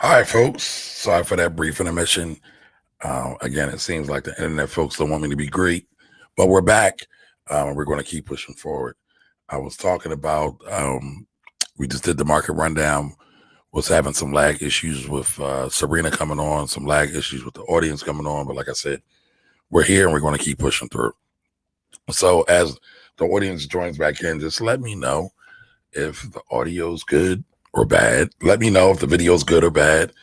All right, folks. Sorry for that brief intermission. Again, it seems like the internet folks don't want me to be great, but we're back. We're going to keep pushing forward. I was talking about, we just did the market rundown, was having some lag issues with Serena coming on, some lag issues with the audience coming on. But like I said, we're here and we're going to keep pushing through. So as the audience joins back in, just let me know if the audio's good or bad. Let me know if the video's good or bad.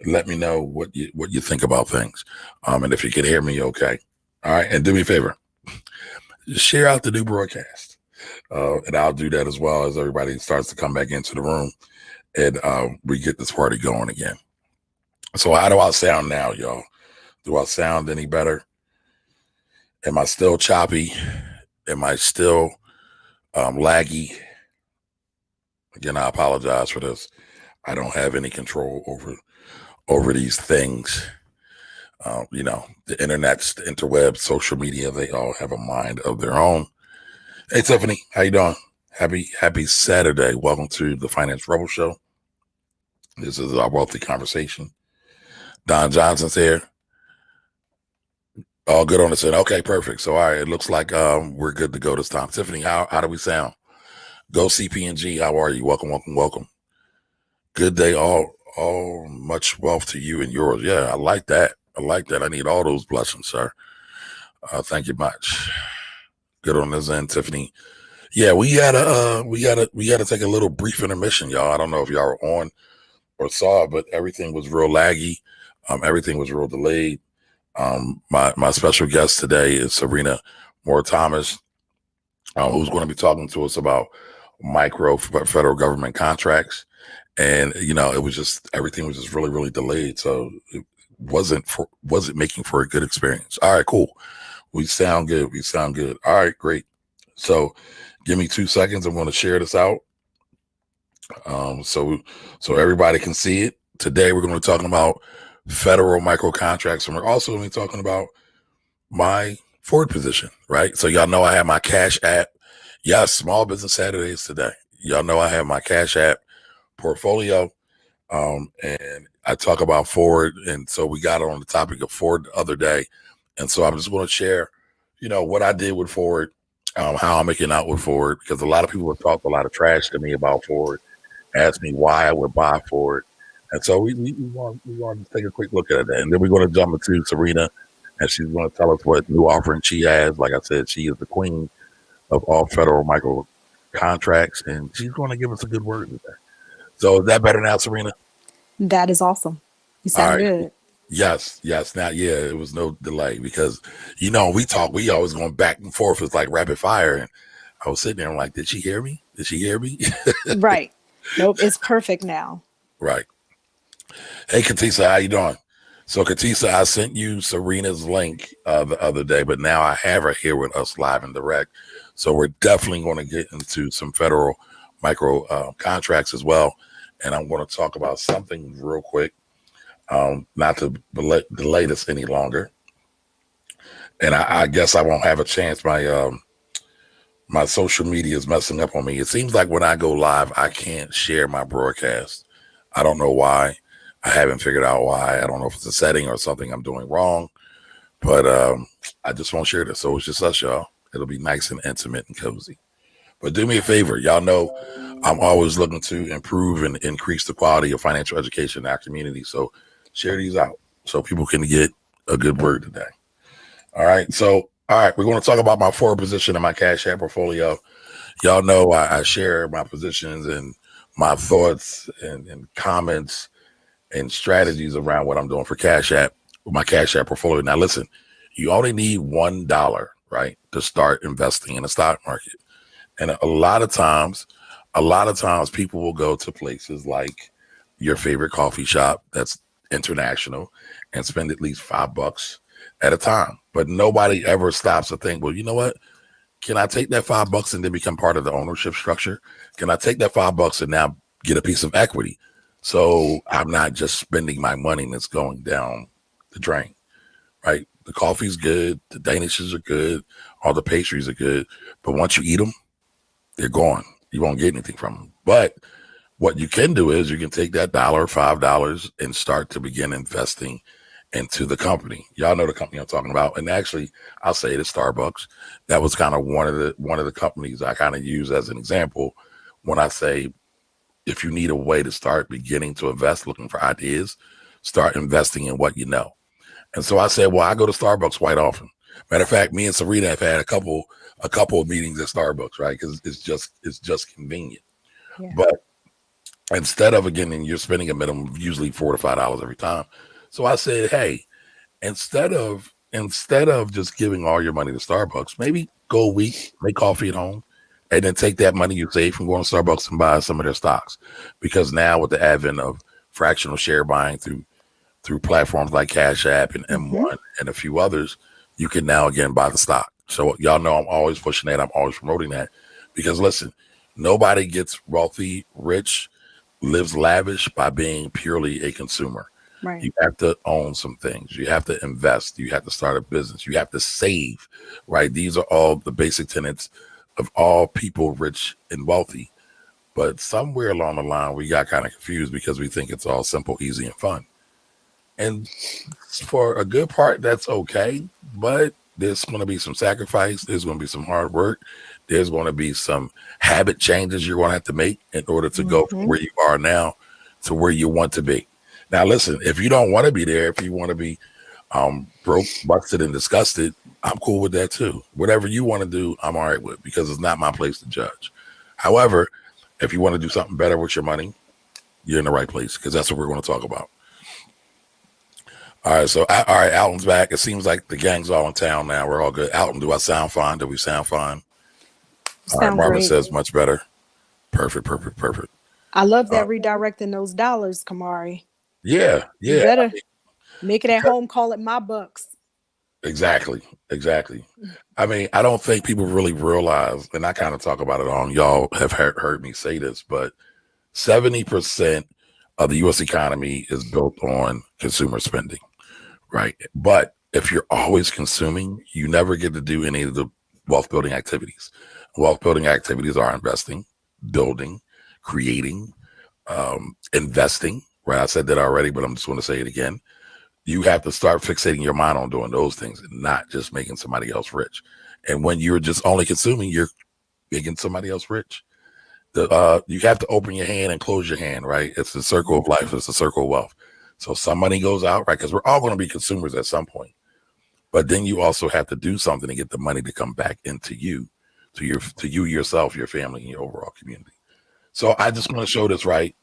Let me know what you think about things. And if you can hear me, okay. All right. And do me a favor, just share out the new broadcast. And I'll do that as well as everybody starts to come back into the room and we get this party going again. So how do I sound now, y'all? Do I sound any better? Am I still choppy? Am I still laggy? Again, I apologize for this. I don't have any control over these things. The internets, the interwebs, social media, they all have a mind of their own. Hey, Tiffany, how you doing? Happy Saturday. Welcome to the Finance Rebel Show. This is our wealthy conversation. Don Johnson's here. All good on the set. Okay, perfect. So, all right, it looks like we're good to go this time. Tiffany, how do we sound? Go CP&G. How are you? Welcome. Good day. All much wealth to you and yours. Yeah, I like that. I need all those blessings, sir. Thank you much. Good on this end, Tiffany. Yeah, we gotta take a little brief intermission, y'all. I don't know if y'all were on or saw, but everything was real laggy. Everything was real delayed. My special guest today is Serena Moore Thomas, who's going to be talking to us about micro federal government contracts. And it was just everything was just really, really delayed. So it wasn't making for a good experience. All right, cool. We sound good. All right, great. So give me 2 seconds. I'm going to share this out. So everybody can see it. Today we're going to be talking about federal micro contracts, and we're also going to be talking about my forward position, right? So y'all know I have my Cash App. Yes, Small Business Saturdays today. Y'all know I have my Cash App portfolio, and I talk about forward. And so we got on the topic of forward the other day, and so I'm just going to share, what I did with forward, how I'm making out with forward, because a lot of people have talked a lot of trash to me about forward, asked me why I would buy forward, and so we want to take a quick look at that, and then we're going to jump into Serena, and she's going to tell us what new offering she has. Like I said, she is the queen of all federal micro contracts, and she's going to give us a good word today. So is that better now, Serena? That is awesome. You All sound right. good. Yes. Now, yeah, it was no delay because, we always going back and forth. It's like rapid fire. And I was sitting there and like, did she hear me? Right. Nope, it's perfect now. Right. Hey, Katisa, how you doing? So, Katisa, I sent you Serena's link the other day, but now I have her here with us live and direct. So we're definitely going to get into some federal micro contracts as well. And I'm going to talk about something real quick, not to delay this any longer. And I guess I won't have a chance. My social media is messing up on me. It seems like when I go live, I can't share my broadcast. I don't know why. I haven't figured out why. I don't know if it's a setting or something I'm doing wrong, but I just won't share this. So it's just us, y'all. It'll be nice and intimate and cozy. But do me a favor. Y'all know I'm always looking to improve and increase the quality of financial education in our community. So share these out so people can get a good word today. All right. So, all right, we're going to talk about my forward position in my Cash App portfolio. Y'all know I share my positions and my thoughts and comments and strategies around what I'm doing for Cash App, with my Cash App portfolio. Now, listen, you only need $1, right, to start investing in the stock market. And a lot of times people will go to places like your favorite coffee shop that's international and spend at least $5 at a time. But nobody ever stops to think, well, you know what? Can I take that $5 and then become part of the ownership structure? Can I take that $5 and now get a piece of equity? So I'm not just spending my money that's going down the drain, right? The coffee's good. The danishes are good. All the pastries are good. But once you eat them, they're gone. You won't get anything from them. But What you can do is you can take that dollar, $5, and start to begin investing into the company. Y'all know the company I'm talking about. And actually, I'll say it is Starbucks. That was kind of one of the companies I kind of use as an example when I say, if you need a way to start beginning to invest, looking for ideas, start investing in what you know. And so I said, well, I go to Starbucks quite often. Matter of fact, me and Serena have had a couple of meetings at Starbucks, right? Because it's just convenient. Yeah. But instead of, again, and you're spending a minimum of usually $4 to $5 every time. So I said, hey, instead of just giving all your money to Starbucks, maybe go a week, make coffee at home, and then take that money you save from going to Starbucks and buy some of their stocks. Because now with the advent of fractional share buying through platforms like Cash App and Mm-hmm. M1 and a few others, you can now again buy the stock. So y'all know I'm always pushing that. I'm always promoting that because listen, nobody gets wealthy, rich, lives lavish by being purely a consumer. Right. You have to own some things. You have to invest. You have to start a business. You have to save, right? These are all the basic tenets of all people rich and wealthy. But somewhere along the line, we got kind of confused because we think it's all simple, easy, and fun. And for a good part, that's okay. But there's going to be some sacrifice. There's going to be some hard work. There's going to be some habit changes you're going to have to make in order to go from Mm-hmm. where you are now to where you want to be. Now, listen, if you don't want to be there, if you want to be broke, busted, and disgusted, I'm cool with that too. Whatever you want to do, I'm all right with because it's not my place to judge. However, if you want to do something better with your money, you're in the right place because that's what we're going to talk about. All right, so all right, Alton's back. It seems like the gang's all in town now. We're all good. Alton, do I sound fine? Do we sound fine? All right, Sound Marvin great. says much better. Perfect, perfect, perfect. I love Uh, that redirecting those dollars, Kamari. yeah, You yeah, better make it at home. Call it my bucks. exactly, exactly. I mean, I don't think people really realize, and I kind of talk about it on. Y'all have heard me say this, but 70% of the U.S. economy is built on consumer spending, right? But if you're always consuming, you never get to do any of the wealth building activities. Wealth building activities are investing, building, creating, investing. Right? I said that already, but I'm just going to say it again. You have to start fixating your mind on doing those things and not just making somebody else rich. And when you're just only consuming, you're making somebody else rich. You have to open your hand and close your hand, right? It's the circle of life. It's the circle of wealth. So some money goes out, right? Because we're all going to be consumers at some point. But then you also have to do something to get the money to come back into you, to you yourself, your family, and your overall community. So I just want to show this right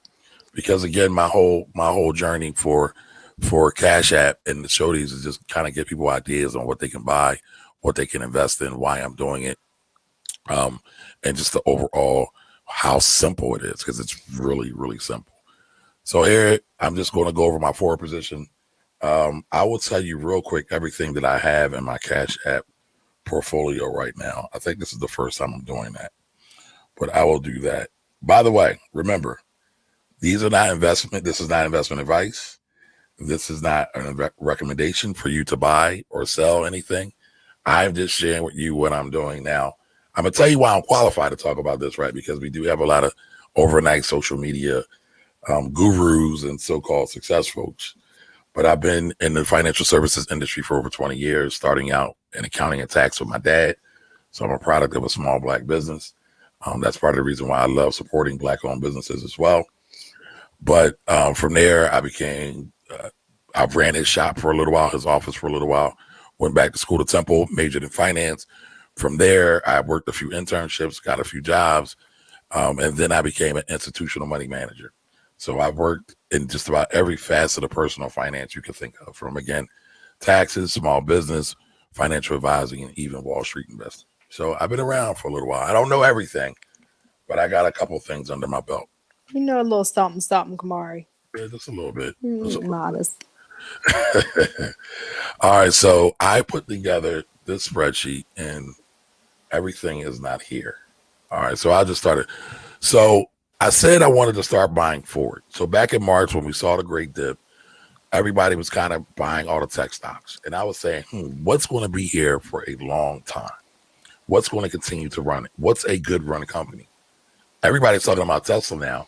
because again, my whole journey for Cash App and the show these is just kind of give people ideas on what they can buy, what they can invest in, why I'm doing it, um, and just the overall how simple it is because it's really really simple. So here I'm just going to go over my forward position. I will tell you real quick everything that I have in my Cash App portfolio right now. I think this is the first time I'm doing that, but I will do that. By the way, remember, these are not investment. This is not investment advice. This is not a recommendation for you to buy or sell anything. I'm just sharing with you what I'm doing now. I'm gonna tell you why I'm qualified to talk about this, right? Because we do have a lot of overnight social media gurus and so-called success folks. But I've been in the financial services industry for over 20 years, starting out in accounting and tax with my dad. So I'm a product of a small black business. That's part of the reason why I love supporting black-owned businesses as well. But from there, I ran his shop for a little while, his office for a little while, went back to school to Temple, majored in finance. From there, I worked a few internships, got a few jobs, and then I became an institutional money manager. So I've worked in just about every facet of personal finance you can think of, from again, taxes, small business, financial advising, and even Wall Street investing. So I've been around for a little while. I don't know everything, but I got a couple of things under my belt. You know a little something, something, Kamari. Yeah, just a little bit. Modest. All right, so I put together this spreadsheet and everything is not here. All right, so I just started. So I said I wanted to start buying forward. So back in March when we saw the great dip, everybody was kind of buying all the tech stocks. And I was saying, what's going to be here for a long time? What's going to continue to run it? What's a good run company? Everybody's talking about Tesla now.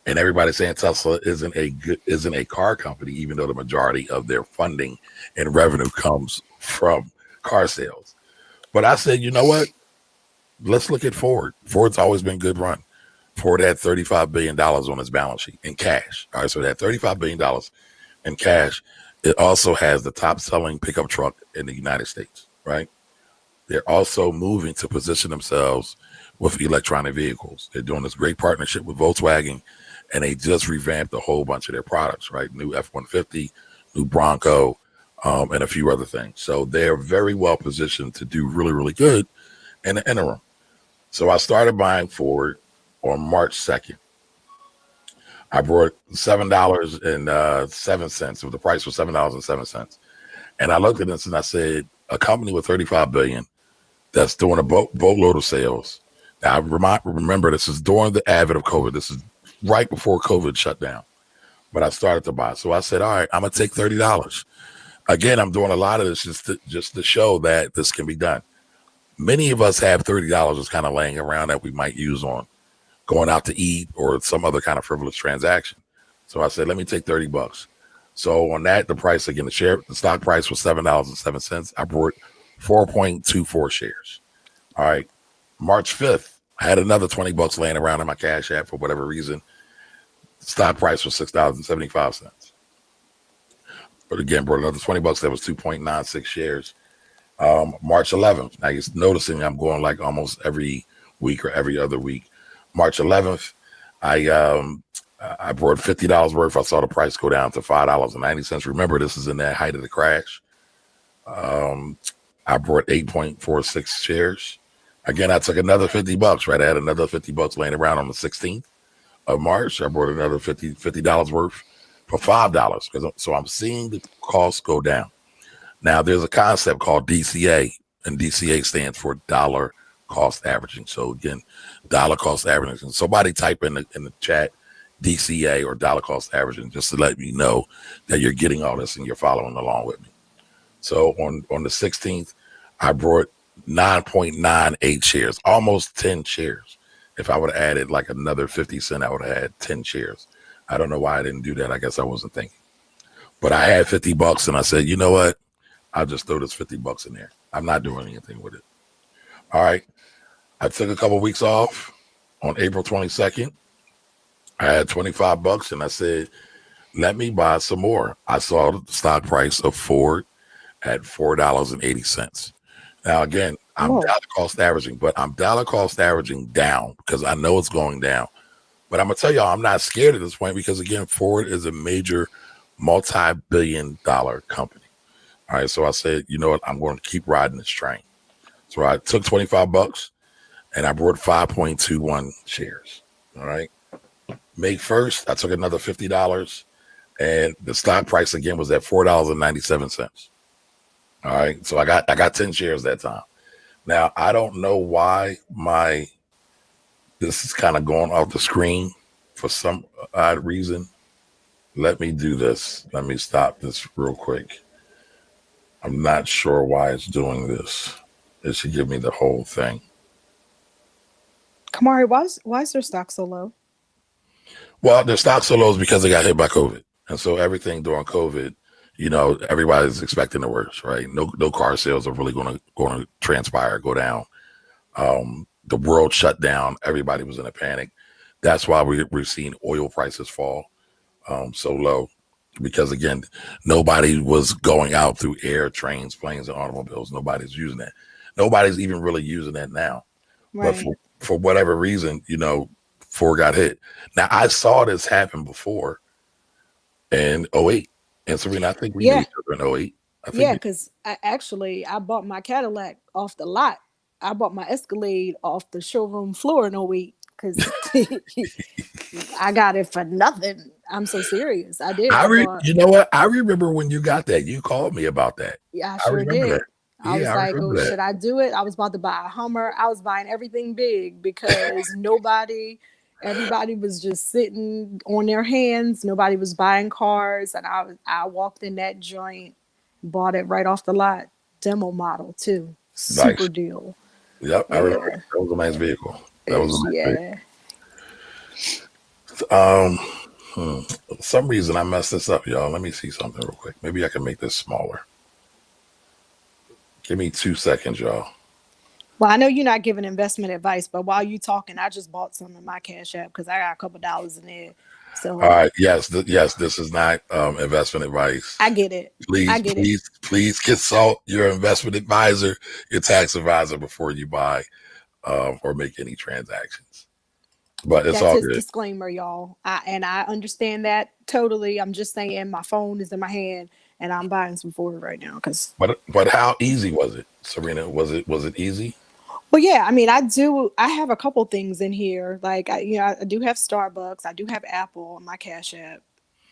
And everybody's saying Tesla isn't a car company, even though the majority of their funding and revenue comes from car sales. But I said, you know what? Let's look at Ford. Ford's always been good run. Ford had $35 billion on its balance sheet in cash. All right, so it had $35 billion in cash. It also has the top selling pickup truck in the United States, right? They're also moving to position themselves with electronic vehicles. They're doing this great partnership with Volkswagen, and they just revamped a whole bunch of their products, right? New F-150, new Bronco, and a few other things. So they're very well positioned to do really, really good in the interim. So I started buying Ford on March 2nd. I brought $7.07. So the price was $7.07. And I looked at this and I said, a company with 35 billion that's doing a boatload of sales. Now, remember, this is during the advent of COVID. This is right before COVID shut down. But I started to buy. So I said, all right, I'm going to take $30. Again, I'm doing a lot of this just to show that this can be done. Many of us have $30 just kind of laying around that we might use on going out to eat or some other kind of frivolous transaction. So I said, let me take $30. So on that, the price again, the stock price was $7.07. I bought 4.24 shares. All right. March 5th, I had another $20 laying around in my Cash App for whatever reason. Stock price was $6.75. But again, brought another $20. That was 2.96 shares. March 11th. Now you're noticing I'm going like almost every week or every other week. March 11th, I brought $50 worth. I saw the price go down to $5.90. Remember, this is in that height of the crash. I brought 8.46 shares. Again, I took another $50, right? I had another $50 laying around on the 16th of March. I brought another $50 worth for $5. So I'm seeing the cost go down. Now, there's a concept called DCA, and DCA stands for dollar cost averaging. So again, dollar cost averaging. Somebody type in the chat DCA or dollar cost averaging just to let me know that you're getting all this and you're following along with me. So on the 16th, I brought 9.98 shares, almost 10 shares. If I would have added like another 50 cents, I would have had 10 shares. I don't know why I didn't do that. I guess I wasn't thinking. But I had $50 and I said, you know what? I'll just throw this $50 in there. I'm not doing anything with it. All right. I took a couple of weeks off. On April 22nd, I had $25 and I said, let me buy some more. I saw the stock price of Ford at $4.80. Now, again, I'm Whoa. dollar cost averaging, but I'm dollar cost averaging down because I know it's going down. But I'm going to tell y'all, I'm not scared at this point because, again, Ford is a major multi-billion-dollar company. All right. So I said, you know what? I'm going to keep riding this train. So I took $25 and I bought 5.21 shares. All right. May 1st, I took another $50 and the stock price again was at $4.97. All right. So I got 10 shares that time. Now, I don't know why this is kind of going off the screen for some odd reason. Let me do this. Let me stop this real quick. I'm not sure why it's doing this. It should give me the whole thing. Kamari, why is their stock so low? Well, their stock so low is because they got hit by COVID. And so everything during COVID, you know, everybody's expecting the worst, right? No car sales are really going to transpire, go down. The world shut down. Everybody was in a panic. That's why we're seeing oil prices fall so low. Because again, nobody was going out through air, trains, planes, and automobiles. Nobody's using that. Nobody's even really using that now. But Right. for whatever reason, you know, Ford got hit. Now I saw this happen before in '08. And Serena, I think we knew Yeah. each other in '08. I think Yeah, we, because I bought my Cadillac off the lot. I bought my Escalade off the showroom floor in a week because I got it for nothing. I'm so serious. I did. you know what? I remember when you got that. You called me about that. Yeah, I I sure remember that. did. I Yeah, was I like, oh, remember that. should I do it? I was about to buy a Hummer. I was buying everything big because everybody was just sitting on their hands. Nobody was buying cars. And I walked in that joint, bought it right off the lot. Demo model too. Super Nice. deal. Yep, I remember. Yeah. That was a nice vehicle. That was a nice vehicle. Yeah. Um, hmm. For some reason I messed this up, y'all. Let me see something real quick. Maybe I can make this smaller. Give me 2 seconds, y'all. Well, I know you're not giving investment advice, but while you talking, I just bought some in my Cash App because I got a couple dollars in there. All So right. Yes. Yes. This is not investment advice. I get it. I Please, get it. please, please consult your investment advisor, your tax advisor before you buy or make any transactions. But it's That's all his good. disclaimer, y'all. I understand that totally. I'm just saying my phone is in my hand and I'm buying some Ford right now because But how easy was it, Serena? Was it easy? well, yeah, I mean, I have a couple things in here. Like, I do have Starbucks. I do have Apple on my Cash App.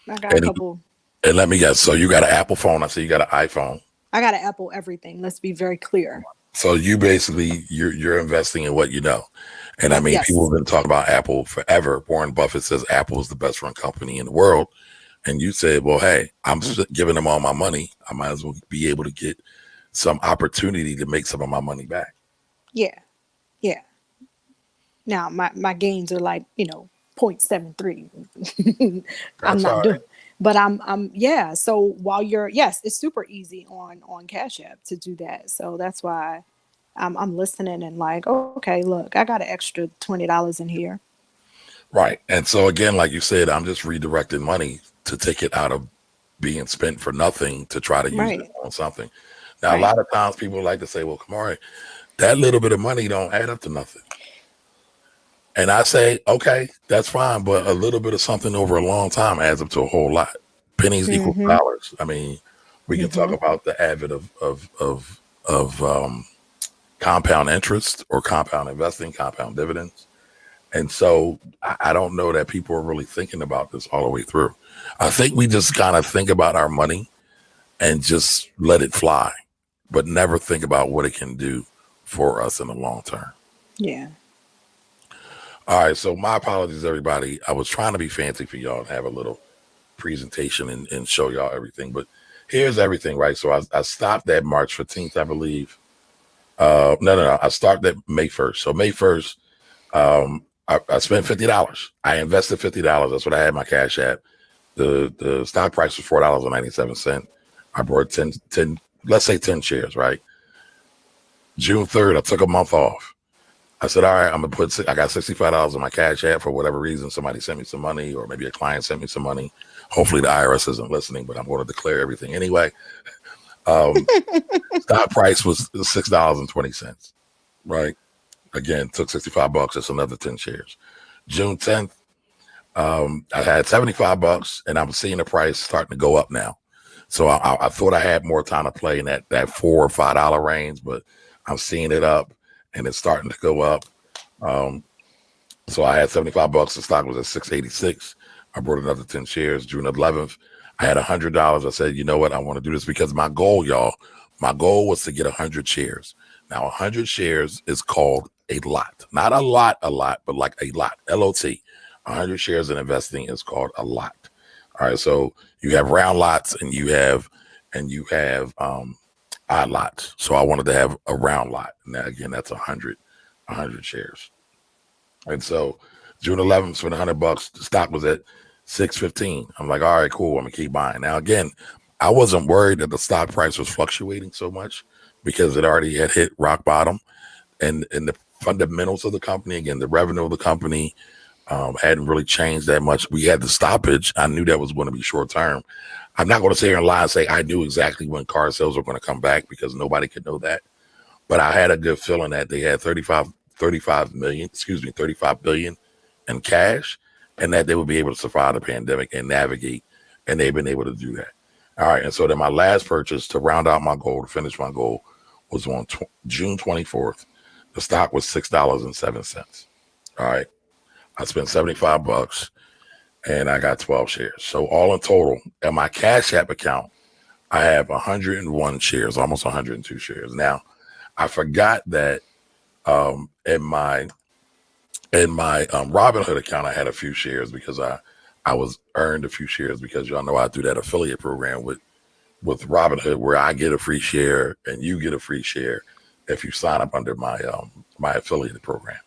I got a And couple. and let me guess. So you got an Apple phone. I see you got an iPhone. I got an Apple everything. Let's be very clear. So you basically you're investing in what you know. And I mean, people Yes. have been talking about Apple forever. Warren Buffett says Apple is the best run company in the world. And you said, well, hey, I'm giving them all my money. I might as well be able to get some opportunity to make some of my money back. Yeah. Yeah. Now my gains are like, 0.73. I'm That's all not right. doing. But I'm yeah, so while you're yes, it's super easy on Cash App to do that. So that's why I'm listening and like, okay, look, I got an extra $20 in here. Right. And so again, like you said, I'm just redirecting money to take it out of being spent for nothing to try to use it Right. on something. Now, a Right. lot of times people like to say, well, Kamari, that little bit of money don't add up to nothing. And I say, okay, that's fine, but a little bit of something over a long time adds up to a whole lot. Pennies equal Mm-hmm. dollars. I mean, we can talk Mm-hmm. about the advent of compound interest or compound investing, compound dividends. And so I don't know that people are really thinking about this all the way through. I think we just kind of think about our money and just let it fly, but never think about what it can do for us in the long term. Yeah. All right. So my apologies, everybody. I was trying to be fancy for y'all and have a little presentation and show y'all everything, but here's everything, right? So I stopped at March 15th, I believe. No. I started at May 1st. So May 1st, I spent $50. I invested $50. That's what I had in my cash at. The stock price was $4.97. I bought 10, let's say 10 shares, right? June 3rd, I took a month off. I said, all right, I'm gonna I got $65 in my cash app for whatever reason. Somebody sent me some money, or maybe a client sent me some money. Hopefully the IRS isn't listening, but I'm going to declare everything anyway. Um, stock price was $6.20, right? Again, took $65. That's another 10 shares. June 10th, I had $75 and I'm seeing the price starting to go up now. So I thought I had more time to play in that $4 or $5 range, but I'm seeing it up and it's starting to go up. Um, so I had $75. The stock was at 686. I bought another 10 shares. June 11th, I had $100. I said, you know what? I want to do this because my goal, y'all, my goal was to get 100 shares. Now, 100 shares is called a lot. Not a lot, but like a lot. LOT. 100 shares in investing is called a lot. All right. So you have round lots and you have odd lots. So I wanted to have a round lot. Now, again, that's 100 shares. And so June 11th, spent $100. The stock was at 615. I'm like, all right, cool. I'm gonna keep buying. Now, again, I wasn't worried that the stock price was fluctuating so much because it already had hit rock bottom, and the fundamentals of the company, again, the revenue of the company hadn't really changed that much. We had the stoppage. I knew that was going to be short term. I'm not going to sit here and lie and say I knew exactly when car sales were going to come back because nobody could know that. But I had a good feeling that they had 35 billion in cash and that they would be able to survive the pandemic and navigate. And they've been able to do that. All right. And so then my last purchase to round out my goal, to finish my goal, was on June 24th. The stock was $6.07. All right. I spent $75 and I got 12 shares. So all in total, at my Cash App account, I have 101 shares, almost 102 shares. Now, I forgot that in my Robinhood account, I had a few shares because I was earned a few shares because y'all know I do that affiliate program with Robinhood where I get a free share and you get a free share if you sign up under my affiliate program.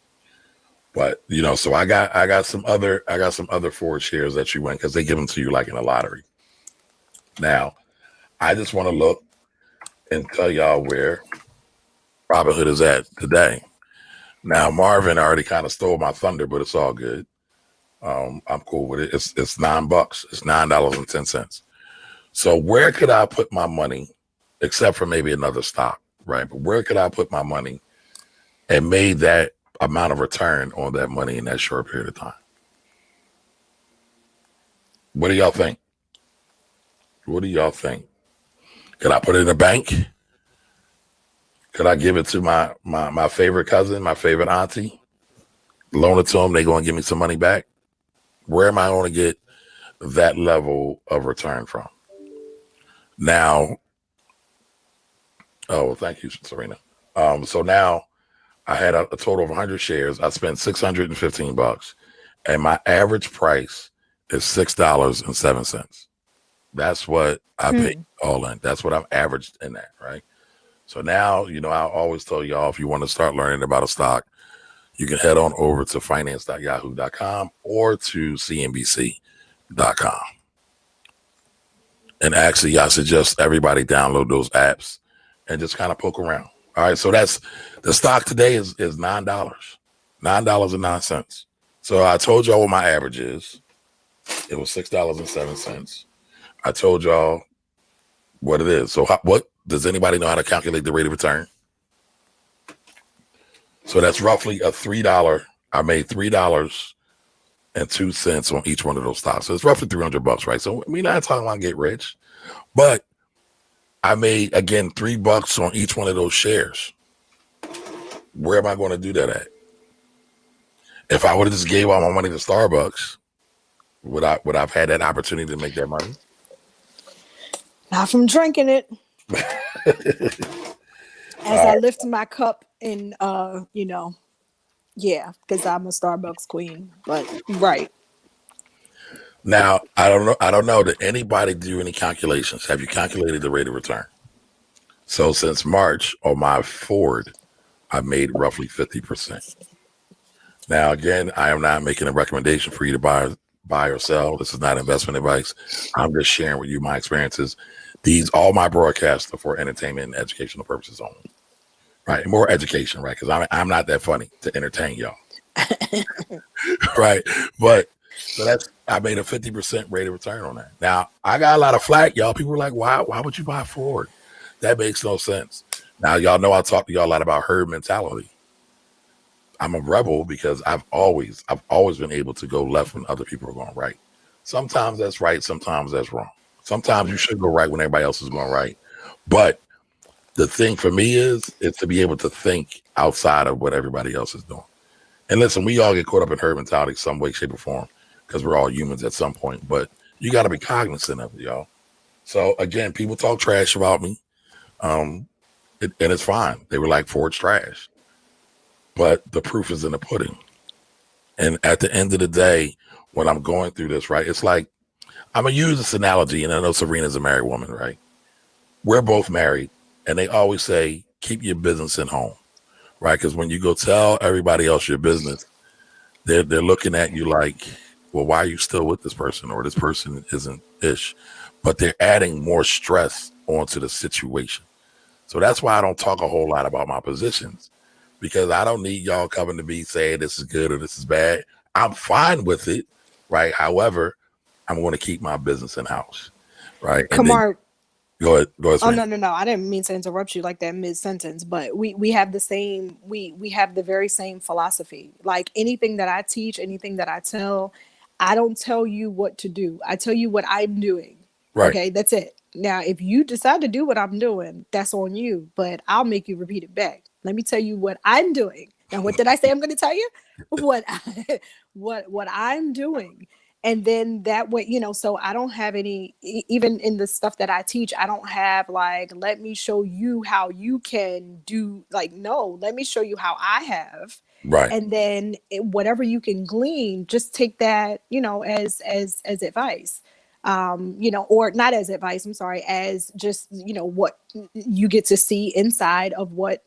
But so I got some other Ford shares that you win because they give them to you like in a lottery. Now, I just want to look and tell y'all where Robinhood is at today. Now, Marvin already kind of stole my thunder, but it's all good. I'm cool with it. It's $9. It's $9.10. So where could I put my money, except for maybe another stock, right? But where could I put my money and made that amount of return on that money in that short period of time? What do y'all think? What do y'all think? Could I put it in a bank? Could I give it to my favorite cousin, my favorite auntie? Loan it to them. They going to give me some money back. Where am I going to get that level of return from? Now, oh, well, thank you, Serena. So now I had a total of 100 shares. I spent $615, and my average price is $6.07. That's what I paid all in. That's what I've averaged in that, right? So now, I always tell y'all, if you want to start learning about a stock, you can head on over to finance.yahoo.com or to cnbc.com. And actually, I suggest everybody download those apps and just kind of poke around. All right, so that's the stock today is $9, $9.09. So I told y'all what my average is. It was $6.07. I told y'all what it is. So what does anybody know how to calculate the rate of return? So that's roughly a $3. I made $3.02 on each one of those stocks. So it's roughly $300, right? So we're not talking about get rich, but I made again $3 on each one of those shares. Where am I going to do that at? If I would have just gave all my money to Starbucks, would I've had that opportunity to make that money? Not from drinking it. As I lift my cup and yeah, because I'm a Starbucks queen. But right. Now, I don't know. Did anybody do any calculations? Have you calculated the rate of return? So since March on my Ford, I made roughly 50%. Now, again, I am not making a recommendation for you to buy or sell. This is not investment advice. I'm just sharing with you my experiences. All my broadcasts are for entertainment and educational purposes only. Right. More education, right? Because I'm not that funny to entertain y'all. Right. But so I made a 50% rate of return on that. Now, I got a lot of flack, y'all. People were like, why would you buy Ford? That makes no sense. Now, y'all know I talked to y'all a lot about herd mentality. I'm a rebel because I've always been able to go left when other people are going right. Sometimes that's right. Sometimes that's wrong. Sometimes you should go right when everybody else is going right. But the thing for me is to be able to think outside of what everybody else is doing. And listen, we all get caught up in herd mentality some way, shape, or form because we're all humans at some point. But you got to be cognizant of it, y'all. So again, people talk trash about me, and it's fine. They were like, Ford's trash. But the proof is in the pudding. And at the end of the day, when I'm going through this, right, it's like, I'm going to use this analogy, and I know Serena's a married woman, right? We're both married, and they always say, keep your business at home, right? Because when you go tell everybody else your business, they're looking at you like, well, why are you still with this person? Or this person isn't ish. But they're adding more stress onto the situation. So that's why I don't talk a whole lot about my positions, because I don't need y'all coming to me saying this is good or this is bad. I'm fine with it, right? However, I'm going to keep my business in house, right? And then Kamar, go ahead. oh Serena. no, I didn't mean to interrupt you like that mid sentence, but we have the same we have the very same philosophy. Like anything that I teach, anything that I tell, I don't tell you what to do. I tell you what I'm doing. Right. Okay, that's it. Now, if you decide to do what I'm doing, that's on you, but I'll make you repeat it back. Let me tell you what I'm doing. Now, what did I say I'm going to tell you? What what I'm doing. And then that way, so I don't have any, even in the stuff that I teach, I don't have like, let me show you how you can do, like, no, let me show you how I have. Right. And then whatever you can glean, just take that, as advice. Or not as advice, I'm sorry, as just, what you get to see inside of what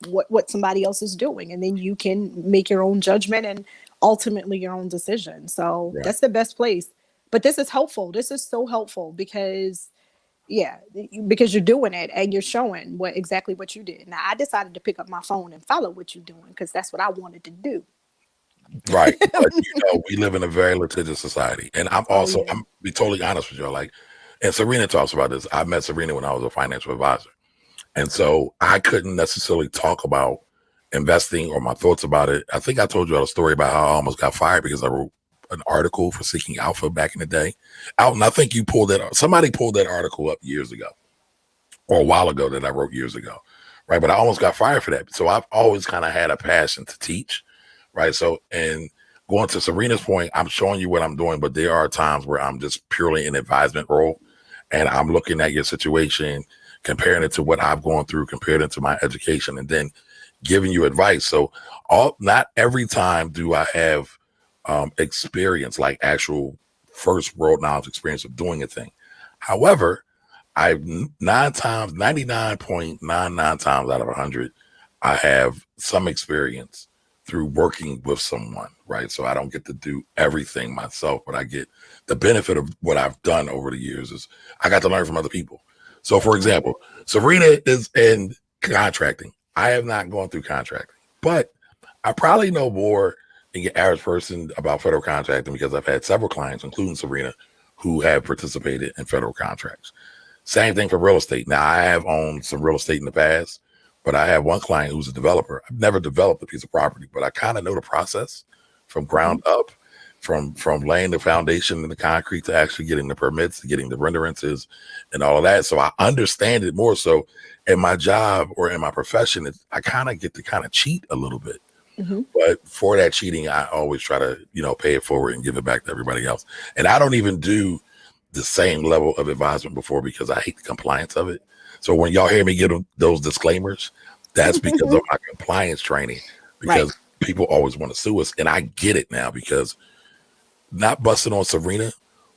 what somebody else is doing, and then you can make your own judgment and ultimately your own decision. So Right. that's the best place. But this is helpful. This is so helpful because yeah, because you're doing it and you're showing what exactly what you did. Now I decided to pick up my phone and follow what you're doing because that's what I wanted to do. Right. But we live in a very litigious society. And Oh yeah. I'm be totally honest with y'all. Like, and Serena talks about this. I met Serena when I was a financial advisor. And so I couldn't necessarily talk about investing or my thoughts about it. I think I told you all a story about how I almost got fired because I wrote an article for Seeking Alpha back in the day. Out, and I think you pulled that. Somebody pulled that article up years ago or a while ago that I wrote years ago, right? But I almost got fired for that. So I've always kind of had a passion to teach, right? So, and going to Serena's point, I'm showing you what I'm doing, but there are times where I'm just purely in advisement role, and I'm looking at your situation, comparing it to what I've gone through, comparing it to my education, and then giving you advice. So, not every time do I have experience, like actual first world knowledge experience of doing a thing. However, I've 99.99 times out of 100, I have some experience through working with someone, right? So I don't get to do everything myself, but I get the benefit of what I've done over the years is I got to learn from other people. So for example, Serena is in contracting. I have not gone through contracting, but I probably know more than your average person about federal contracting because I've had several clients, including Serena, who have participated in federal contracts. Same thing for real estate. Now, I have owned some real estate in the past, but I have one client who's a developer. I've never developed a piece of property, but I kind of know the process from Mm-hmm. ground up, from laying the foundation and the concrete to actually getting the permits, to getting the renderances and all of that. So I understand it more. So in my job or in my profession, I kind of get to kind of cheat a little bit. Mm-hmm. But for that cheating, I always try to, pay it forward and give it back to everybody else. And I don't even do the same level of advisement before because I hate the compliance of it. So when y'all hear me give those disclaimers, that's because of my compliance training, Right. because people always want to sue us. And I get it now because not busting on Serena,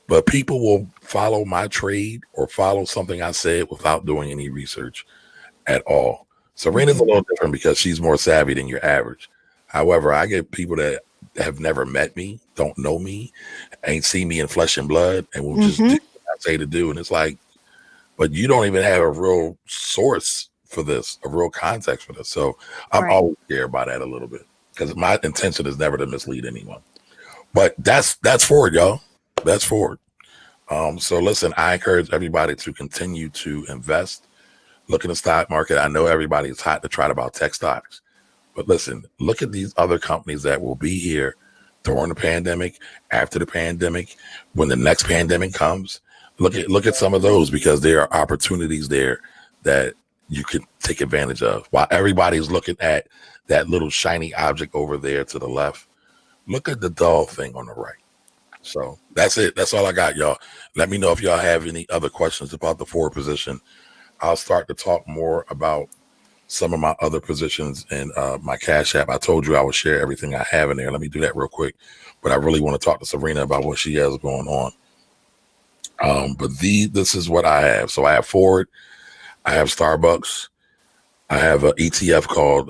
but people will follow my trade or follow something I said without doing any research at all. Serena's a Mm-hmm. little different because she's more savvy than your average. However, I get people that have never met me, don't know me, ain't seen me in flesh and blood, and will just Mm-hmm. do what I say to do. And it's like, but you don't even have a real source for this, a real context for this. So I'm Right. always scared by that a little bit because my intention is never to mislead anyone. But that's forward, y'all. That's forward. So listen, I encourage everybody to continue to invest. Look in the stock market. I know everybody is hot to try about tech stocks, but listen, look at these other companies that will be here during the pandemic, after the pandemic, when the next pandemic comes. Look at some of those because there are opportunities there that you can take advantage of. While everybody's looking at that little shiny object over there to the left, look at the dull thing on the right. So that's it. That's all I got, y'all. Let me know if y'all have any other questions about the forward position. I'll start to talk more about some of my other positions in my Cash App. I told you I would share everything I have in there. Let me do that real quick. But I really want to talk to Serena about what she has going on. But this is what I have. So I have Ford, I have Starbucks, I have an ETF called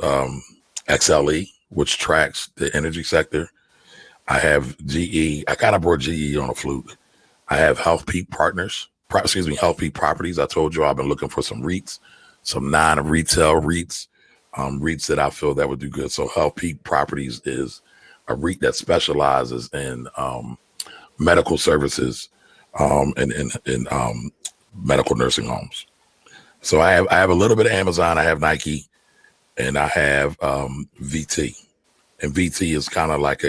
XLE, which tracks the energy sector. I have GE. I kind of brought GE on a fluke. I have Health Peak Partners, Health Peak Properties. I told you I've been looking for some REITs, some non-retail REITs, REITs that I feel that would do good. So Health Peak Properties is a REIT that specializes in medical services and medical nursing homes. So I have a little bit of Amazon. I have Nike, and I have VT. And VT is kind of like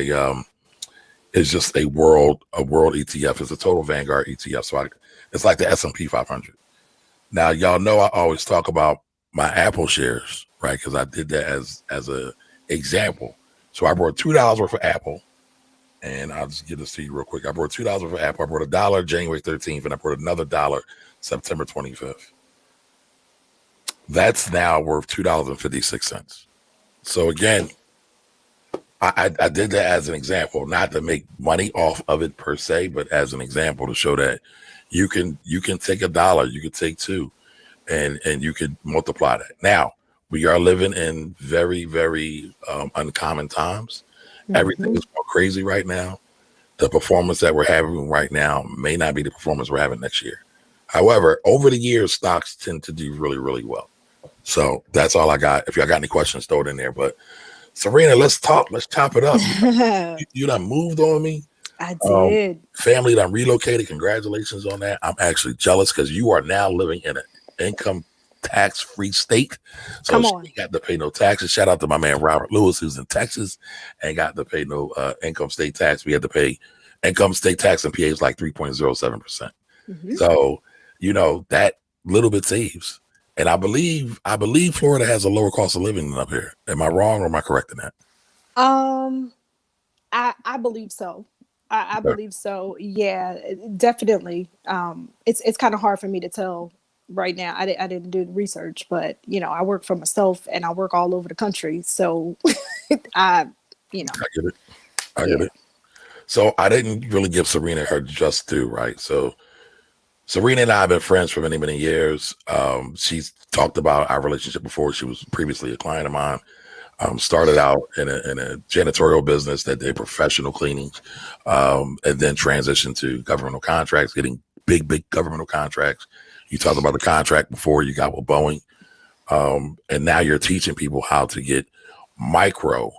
it's just a world ETF. It's a total Vanguard ETF. So it's like the S&P 500. Now, y'all know I always talk about my Apple shares, right? Because I did that as a example. So I brought $2 worth of Apple, and I'll just get this to you real quick. I brought $2 worth of Apple. I brought $1 January 13th, and I brought another $1 September 25th. That's now worth $2.56. So again, I did that as an example, not to make money off of it per se, but as an example to show that you can take $1, you can take two, and you can multiply that. Now, We are living in very, very uncommon times. Everything Hmm. is going crazy right now. The performance that we're having right now may not be the performance we're having next year. However, over the years, stocks tend to do really, really well. So that's all I got. If y'all got any questions, throw it in there. But Serena, let's talk. Let's chop it up. You done moved on me. I Um, did. Family done relocated. Congratulations on that. I'm actually jealous because you are now living in an income tax free state. So Come she on. ain't got to pay no taxes. Shout out to my man Robert Lewis, who's in Texas, ain't got to pay no income state tax. We had to pay income state tax in PA is like 3.07%. Hmm. So, that little bit saves. And I believe Florida has a lower cost of living than up here. Am I wrong or am I correct in that? Um, I believe so. I Okay. believe so. Yeah, definitely. It's kind of hard for me to tell right now. I didn't do the research, but I work for myself and I work all over the country. So I, you know, I get it. I get yeah. it. So I didn't really give Serena her just due, right? So Serena and I have been friends for many, many years. She's talked about our relationship before. She was previously a client of mine. Started out in a janitorial business that did professional cleanings, and then transitioned to governmental contracts, getting big, big governmental contracts. You talked about the contract before you got with Boeing, and now you're teaching people how to get micro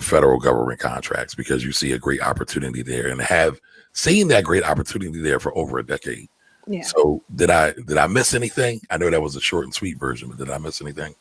federal government contracts because you see a great opportunity there and have seen that great opportunity there for over a decade. Yeah. So did I miss anything? I know that was a short and sweet version, but did I miss anything?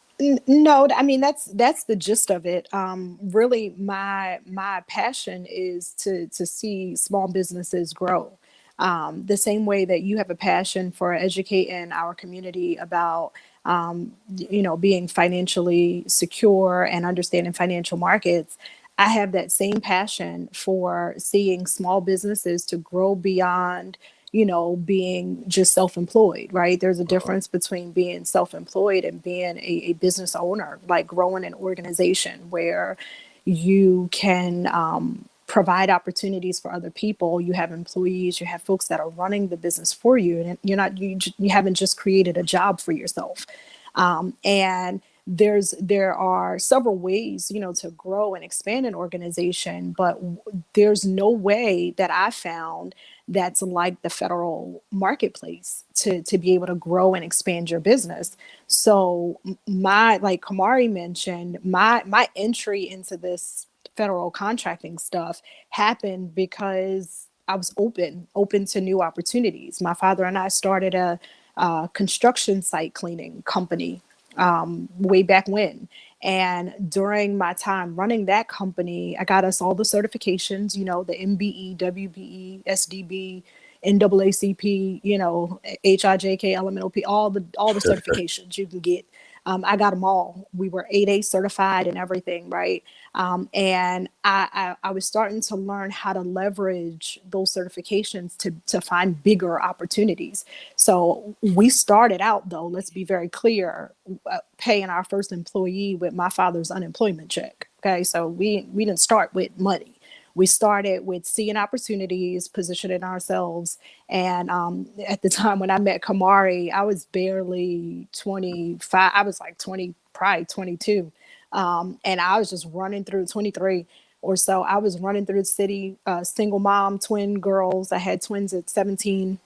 No, I mean that's the gist of it. Really, my passion is to see small businesses grow. The same way that you have a passion for educating our community about, being financially secure and understanding financial markets. I have that same passion for seeing small businesses to grow beyond, being just self-employed, right? There's a difference between being self-employed and being a business owner, like growing an organization where you can provide opportunities for other people. You have employees, you have folks that are running the business for you, and you haven't just created a job for yourself. And there are several ways to grow and expand an organization, but there's no way that I found that's like the federal marketplace to be able to grow and expand your business. So my, like Kamari mentioned, my entry into this federal contracting stuff happened because I was open to new opportunities. My father and I started a construction site cleaning company way back when. And during my time running that company, I got us all the certifications, the MBE, WBE, SDB, NAACP, HIJK, LMNOP, all the certifications you can get. I got them all. We were 8A certified and everything, right? And I was starting to learn how to leverage those certifications to find bigger opportunities. So we started out, though, let's be very clear, paying our first employee with my father's unemployment check. Okay, so we didn't start with money. We started with seeing opportunities, positioning ourselves. And at the time when I met Kamari, I was barely 25. I was like 20, probably 22. And I was just running through 23 or so. I was running through the city, single mom, twin girls. I had twins at 17.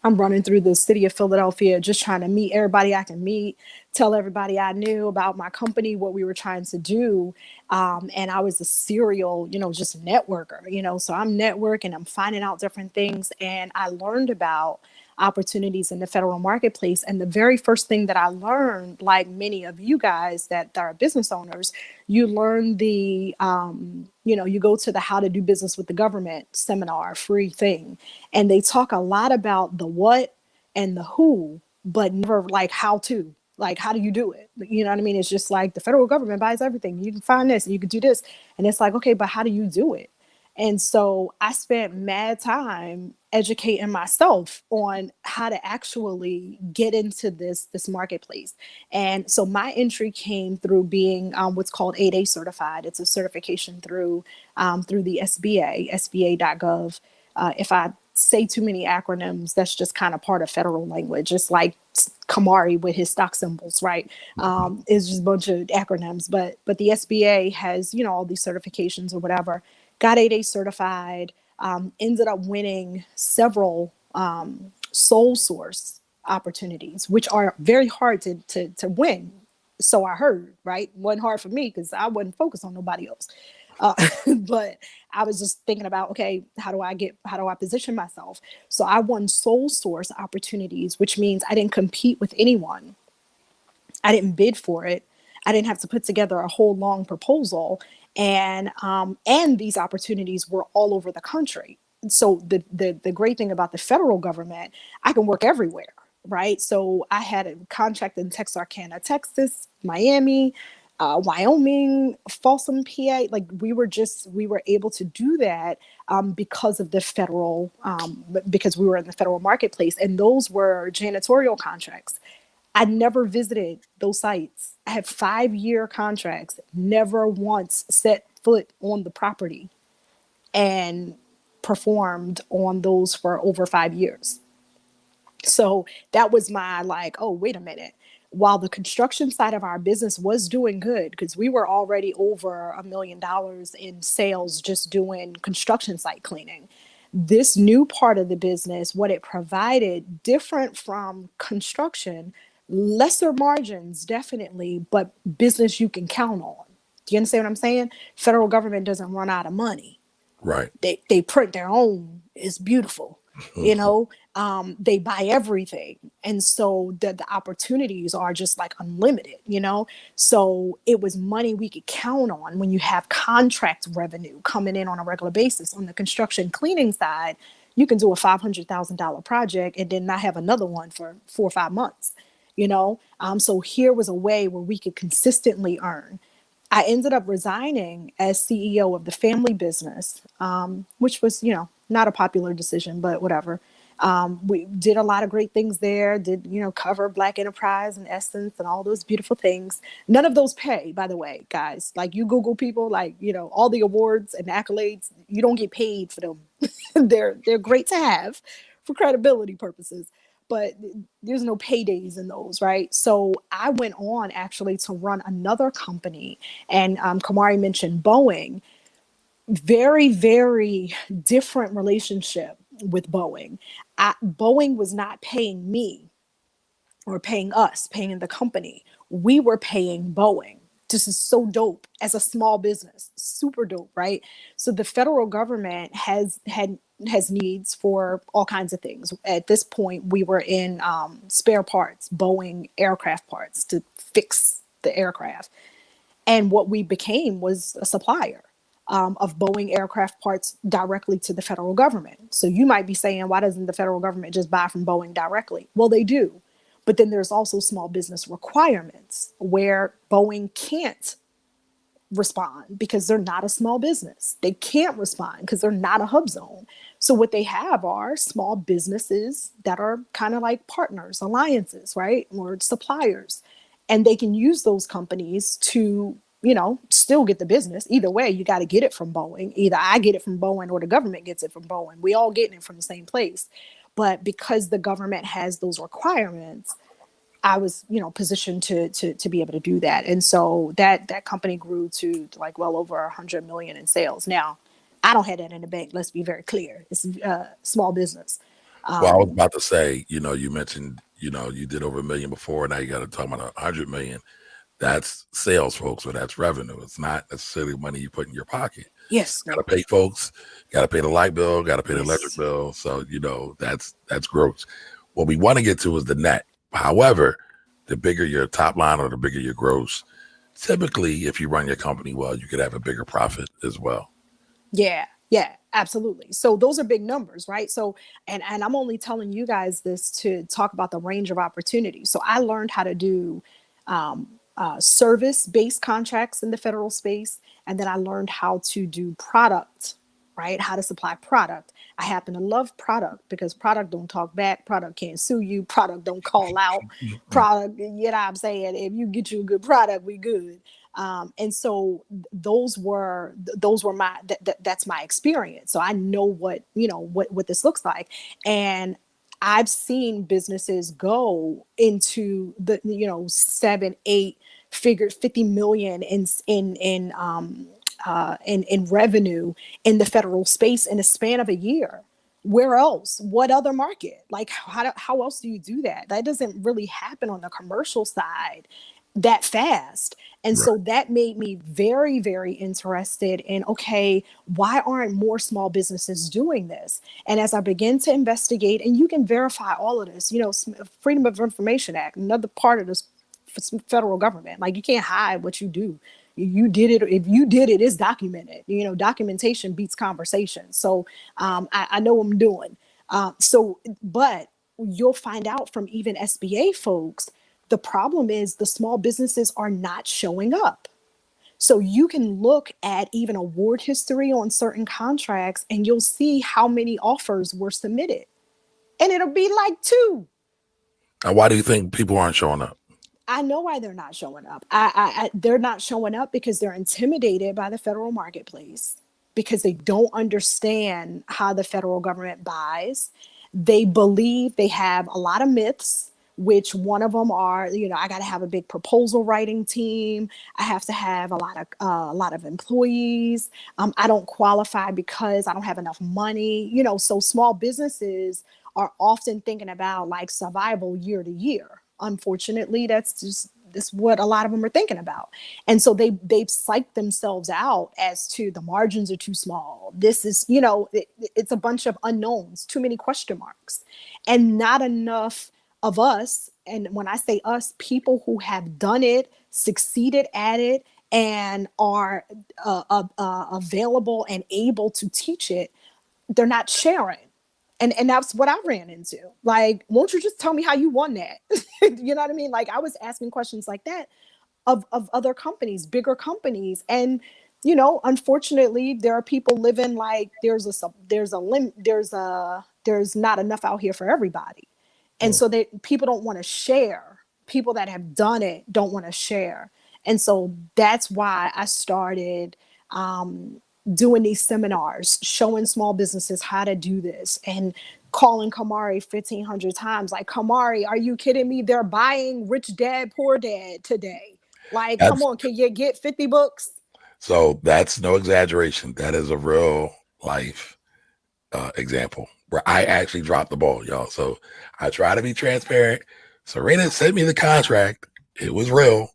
I'm running through the city of Philadelphia, just trying to meet everybody I can meet, tell everybody I knew about my company, what we were trying to do. And I was a serial, just networker, so I'm networking, I'm finding out different things. And I learned about opportunities in the federal marketplace. And the very first thing that I learned, like many of you guys that are business owners, you learn you go to the How to Do Business with the Government seminar, free thing. And they talk a lot about the what and the who, but never like how to. Like, how do you do it? You know what I mean? It's just like the federal government buys everything. You can find this and you can do this. And it's like, okay, but how do you do it? And so I spent mad time educating myself on how to actually get into this marketplace. And so my entry came through being what's called 8A certified. It's a certification through the SBA, SBA.gov. If I say too many acronyms, that's just kind of part of federal language. It's like Kamari with his stock symbols, right? It's just a bunch of acronyms, but the SBA has, you know, all these certifications or whatever. Got 8A certified. Ended up winning several sole source opportunities, which are very hard to win. So I heard, right? Wasn't hard for me because I wasn't focused on nobody else. Uh, but I was just thinking about, okay, how do I position myself? So I won sole source opportunities, which means I didn't compete with anyone. I didn't bid for it. I didn't have to put together a whole long proposal, and these opportunities were all over the country. So the great thing about the federal government, I can work everywhere, right? So I had a contract in Texarkana, Texas, Miami, Wyoming, Folsom, PA. Like we were able to do that because of the federal, because we were in the federal marketplace, and those were janitorial contracts. I never visited those sites. I had 5-year contracts, never once set foot on the property, and performed on those for over 5 years. So that was my like, oh, wait a minute. While the construction side of our business was doing good, because we were already over $1 million in sales just doing construction site cleaning, this new part of the business, what it provided, different from construction, lesser margins, definitely, but business you can count on. Do you understand what I'm saying? Federal government doesn't run out of money. Right. They print their own. It's beautiful, you know. They buy everything, and so the opportunities are just like unlimited, you know. So it was money we could count on when you have contract revenue coming in on a regular basis. On the construction cleaning side, you can do a $500,000 project and then not have another one for 4 or 5 months, you know. So here was a way where we could consistently earn. I ended up resigning as CEO of the family business, which was, you know, not a popular decision, but whatever. We did a lot of great things there, did, you know, cover Black enterprise and Essence and all those beautiful things. None of those pay, by the way, guys. Like you Google people, like, you know, all the awards and accolades, you don't get paid for them. They're great to have for credibility purposes, but there's no paydays in those, right? So I went on actually to run another company, and Kamari mentioned Boeing. Very, very different relationship with Boeing. Boeing was not paying me or paying us, paying the company. We were paying Boeing. This is so dope as a small business, super dope, right? So the federal government has needs for all kinds of things. At this point, we were in spare parts, Boeing aircraft parts to fix the aircraft. And what we became was a supplier of Boeing aircraft parts directly to the federal government. So you might be saying, why doesn't the federal government just buy from Boeing directly? Well, they do. But then there's also small business requirements where Boeing can't respond because they're not a small business. They can't respond because they're not a hub zone. So what they have are small businesses that are kind of like partners, alliances, right? Or suppliers. And they can use those companies to, you know, still get the business. Either way, you got to get it from Boeing. Either I get it from Boeing or the government gets it from Boeing. We all getting it from the same place. But because the government has those requirements, I was, you know, positioned to be able to do that. And so that company grew to like well over 100 million in sales. Now, I don't have that in the bank. Let's be very clear. It's a small business. Well, I was about to say, you know, you mentioned, you know, you did over 1 million before. Now you got to talk about 100 million. That's sales, folks, or that's revenue. It's not necessarily money you put in your pocket. Yes, Got to no. pay folks, got to pay the light bill, got to pay the electric Yes. bill. So, you know, that's gross. What we want to get to is the net. However, the bigger your top line or the bigger your gross, typically, if you run your company well, you could have a bigger profit as well. Yeah, yeah, absolutely. So those are big numbers, right? So, and I'm only telling you guys this to talk about the range of opportunities. So I learned how to do service-based contracts in the federal space, and then I learned how to do product, right? How to supply product. I happen to love product because product don't talk back, product can't sue you, product don't call out, Mhm. product. You know what I'm saying? If you get you a good product, we good. And so those were that's my experience. So I know what, you know, what this looks like. And I've seen businesses go into the, you know, 7, 8 figure, 50 million in revenue in the federal space in a span of a year. Where else? What other market? Like, how else do you do that? That doesn't really happen on the commercial side that fast. And Right. so that made me very, very interested in, okay, why aren't more small businesses doing this? And as I begin to investigate, and you can verify all of this, you know, Freedom of Information Act, another part of this federal government. Like, you can't hide what you do. You did it. If you did it, it's documented. You know, documentation beats conversation. So I know what I'm doing. But you'll find out from even SBA folks, the problem is the small businesses are not showing up. So you can look at even award history on certain contracts and you'll see how many offers were submitted. And it'll be like two. And why do you think people aren't showing up? I know why they're not showing up. They're not showing up because they're intimidated by the federal marketplace, because they don't understand how the federal government buys. They believe they have a lot of myths, which one of them are, you know, I got to have a big proposal writing team. I have to have a lot of employees. I don't qualify because I don't have enough money. You know, so small businesses are often thinking about like survival year to year. Unfortunately, that's what a lot of them are thinking about. And so they've psyched themselves out as to the margins are too small. This is, you know, it's a bunch of unknowns, too many question marks, and not enough of us. And when I say us, people who have done it, succeeded at it, and are available and able to teach it, they're not sharing. And that's what I ran into. Like, won't you just tell me how you won that? You know what I mean? Like, I was asking questions like that of other companies, bigger companies. And, you know, unfortunately, there are people living like there's not enough out here for everybody. And Mm. so people don't want to share. People that have done it don't want to share. And so that's why I started doing these seminars, showing small businesses how to do this, and calling Kamari 1,500 times. Like, Kamari, are you kidding me? They're buying Rich Dad, Poor Dad today. Like, come That's on, can you get 50 books? so that's no exaggeration. That is a real life example where I actually dropped the ball, y'all. So I try to be transparent. Serena sent me the contract. It was real.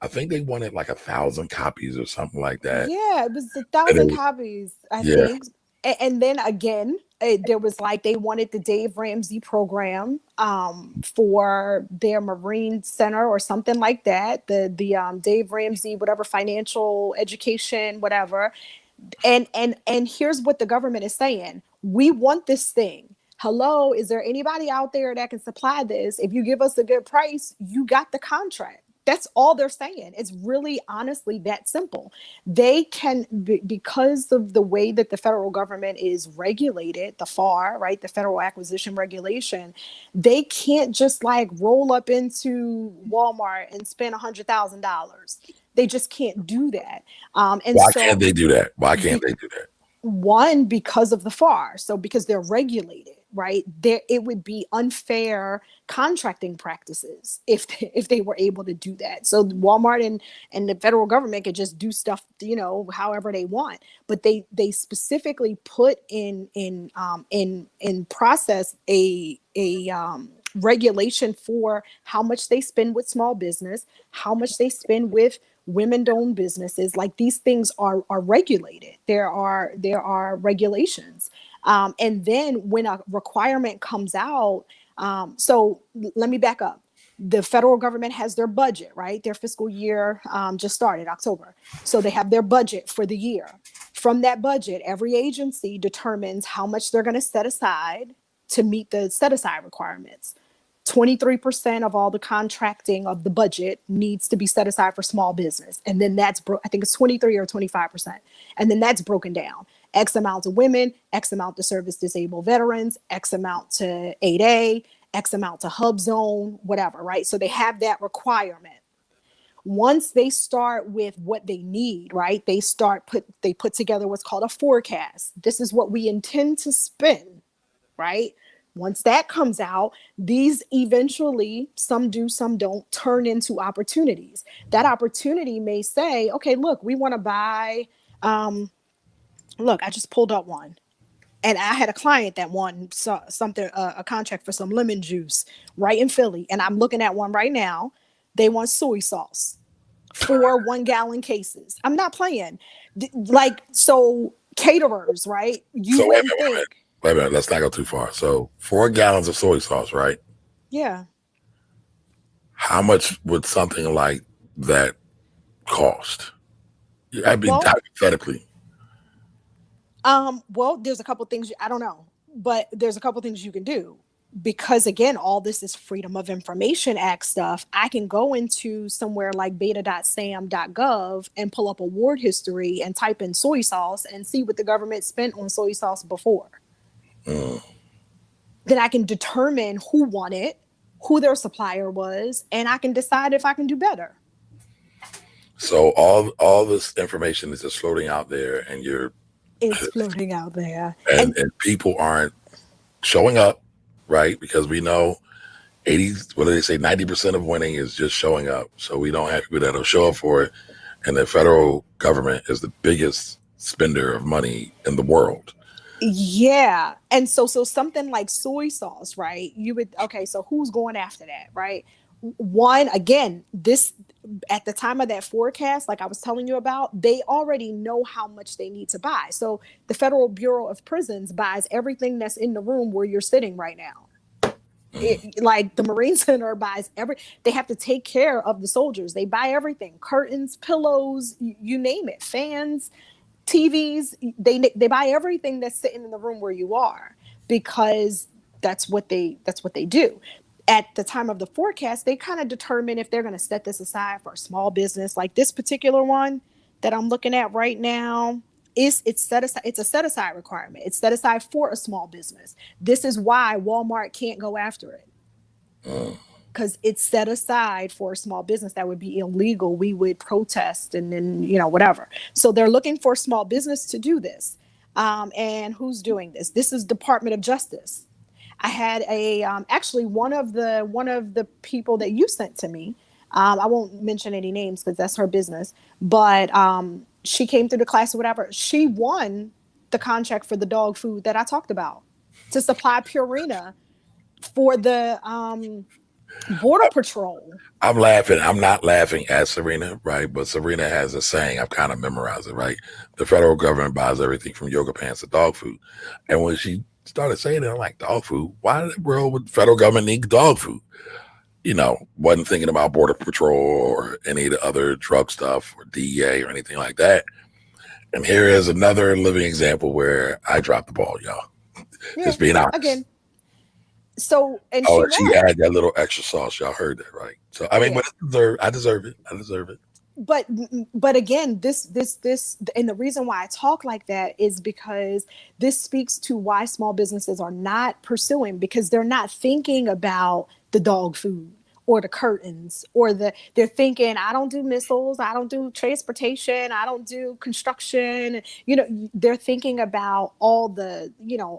I think they wanted like 1,000 copies or something like that. Yeah, it was a And thousand it, copies, I yeah, think. And then again, there was like they wanted the Dave Ramsey program for their Marine Center or something like that. The Dave Ramsey, whatever, financial education, whatever. And here's what the government is saying: we want this thing. Hello, is there anybody out there that can supply this? If you give us a good price, you got the contract. That's all they're saying. It's really honestly that simple. They can, because of the way that the federal government is regulated, the FAR, right, the Federal Acquisition Regulation, they can't just like roll up into Walmart and spend $100,000. They just can't do that. And why can't so they do that? Why can't they do that? one, because of the FAR, so because they're regulated, right, there it would be unfair contracting practices if they were able to do that. So Walmart and the federal government could just do stuff, you know, however they want, but they specifically put in process a regulation for how much they spend with small business, how much they spend with women-owned businesses. Like, these things are regulated. There are regulations. And then when a requirement comes out, so let me back up. The federal government has their budget, right? Their fiscal year just started October. So they have their budget for the year. From that budget, every agency determines how much they're going to set aside to meet the set aside requirements. 23% of all the contracting of the budget needs to be set aside for small business. And then I think it's 23 or 25%. And then that's broken down. X amount to women, X amount to service disabled veterans, X amount to 8A, X amount to hub zone, whatever, right? So they have that requirement. Once they start with what they need, right? They put together what's called a forecast. This is what we intend to spend, right? Once that comes out, these eventually, some do, some don't, turn into opportunities. That opportunity may say, okay, look, we want to buy, look, I just pulled up one. And I had a client that won something, a contract for some lemon juice right in Philly. And I'm looking at one right now. They want soy sauce, 4 1-gallon cases. I'm not playing. Like, so caterers, right? You So wait a wouldn't minute, wait a minute, think. wait a minute. Let's not go too far. So 4 gallons of soy sauce, right? Yeah. How much would something like that cost? I mean, Well, hypothetically. well, there's a couple things I don't know, but there's a couple things you can do because again, all this is Freedom of Information Act stuff. I can go into somewhere like beta.sam.gov and pull up award history and type in soy sauce and see what the government spent on soy sauce before. Mm. Then I can determine who won it, who their supplier was, and I can decide if I can do better. So all this information is just floating out there, and It's floating out there. and people aren't showing up, right? Because we know 80, what do they say, 90% of winning is just showing up. So we don't have people that'll show up for it. And the federal government is the biggest spender of money in the world. Yeah. And so something like soy sauce, right? You would, okay, so who's going after that, right? One, again, this at the time of that forecast, like I was telling you about, they already know how much they need to buy. So the Federal Bureau of Prisons buys everything that's in the room where you're sitting right now. Like the Marine Center buys they have to take care of the soldiers. They buy everything, curtains, pillows, you name it, fans, TVs. They buy everything that's sitting in the room where you are because that's what they do. At the time of the forecast, they kind of determine if they're going to set this aside for a small business. Like this particular one that I'm looking at right now, it's set aside. It's a set aside requirement. It's set aside for a small business. This is why Walmart can't go after it because it's set aside for a small business. That would be illegal. We would protest and then whatever. So they're looking for a small business to do this. And who's doing this? This is Department of Justice. I had a actually one of the people that you sent to me. I won't mention any names because that's her business. But she came through the class or whatever. She won the contract for the dog food that I talked about to supply Purina for the Border Patrol. I'm laughing. I'm not laughing at Serena, right? But Serena has a saying. I've kind of memorized it, right? The federal government buys everything from yoga pants to dog food. And when she started saying it, I'm like, dog food? Why in the world would the federal government need dog food? Wasn't thinking about Border Patrol or any of the other drug stuff or DEA or anything like that. And here is another living example where I dropped the ball, y'all. Yeah, Just being honest. again. So and she had that little extra sauce. Y'all heard that, right? So I mean, but I deserve it. I deserve it. But again, this and the reason why I talk like that is because this speaks to why small businesses are not pursuing, because they're not thinking about the dog food or the curtains they're thinking, I don't do missiles, I don't do transportation, I don't do construction. They're thinking about all the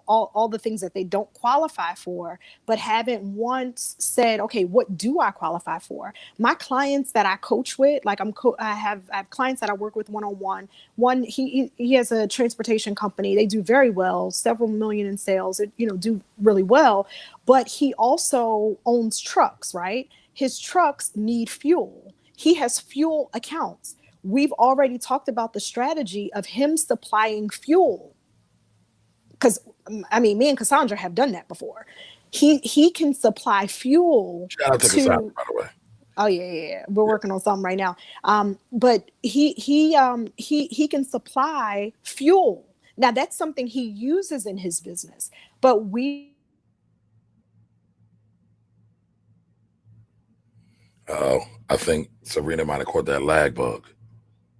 all the things that they don't qualify for, but haven't once said, okay, what do I qualify for? My clients that I coach with, like I have clients that I work with one-on-one. One, he has a transportation company. They do very well, several million in sales, do really well, but he also owns trucks, right? His trucks need fuel. He has fuel accounts. We've already talked about the strategy of him supplying fuel. Because, I mean, me and Cassandra have done that before. He can supply fuel. Shout out to Cassandra, by the way. Oh yeah. We're working on something right now. But he can supply fuel. Now that's something he uses in his business. But I think Serena might have caught that lag bug.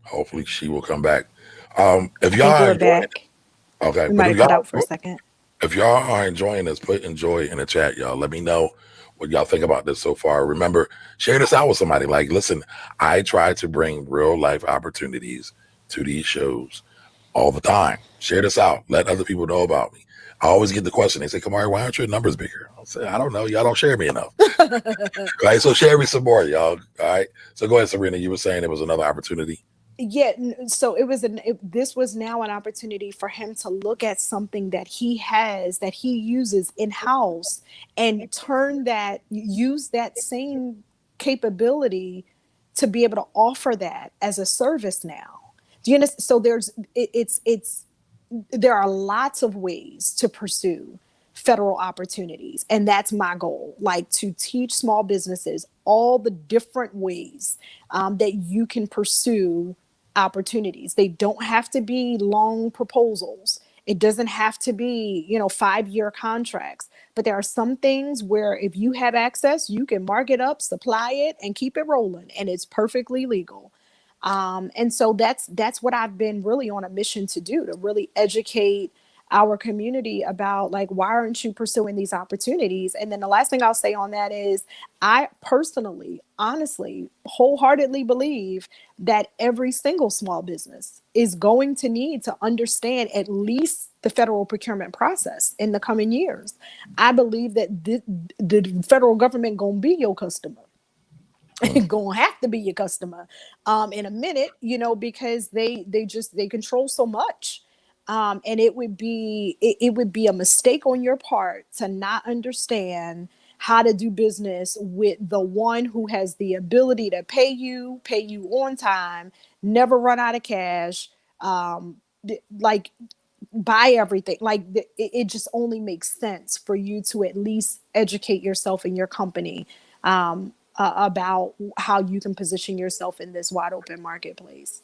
Hopefully she will come back. If y'all are enjoying it, okay, we might have cut out for a second. If y'all are enjoying this, put enjoy in the chat, y'all. Let me know what y'all think about this so far. Remember, share this out with somebody. Like, listen, I try to bring real life opportunities to these shows all the time. Share this out. Let other people know about me. I always get the question. They say, Kamari, why aren't your numbers bigger? I'll say, I don't know. Y'all don't share me enough. Right. So share me some more, y'all. All right. So go ahead, Serena. You were saying there was another opportunity. Yeah, so this was now an opportunity for him to look at something that he has, that he uses in house, and use that same capability to be able to offer that as a service now. Do you understand? So it's there are lots of ways to pursue federal opportunities, and that's my goal, like to teach small businesses all the different ways that you can pursue opportunities. They don't have to be long proposals. It doesn't have to be, 5-year contracts, but there are some things where if you have access, you can mark it up, supply it, and keep it rolling, and it's perfectly legal. And so that's what I've been really on a mission to do, to really educate our community about, like, why aren't you pursuing these opportunities? And then the last thing I'll say on that is, I personally, honestly, wholeheartedly believe that every single small business is going to need to understand at least the federal procurement process in the coming years. I believe that the federal government gonna be your customer. Mm, Gonna have to be your customer in a minute, because they control so much. And it would be a mistake on your part to not understand how to do business with the one who has the ability to pay you on time, never run out of cash, like, buy everything. Like, it just only makes sense for you to at least educate yourself and your company about how you can position yourself in this wide open marketplace.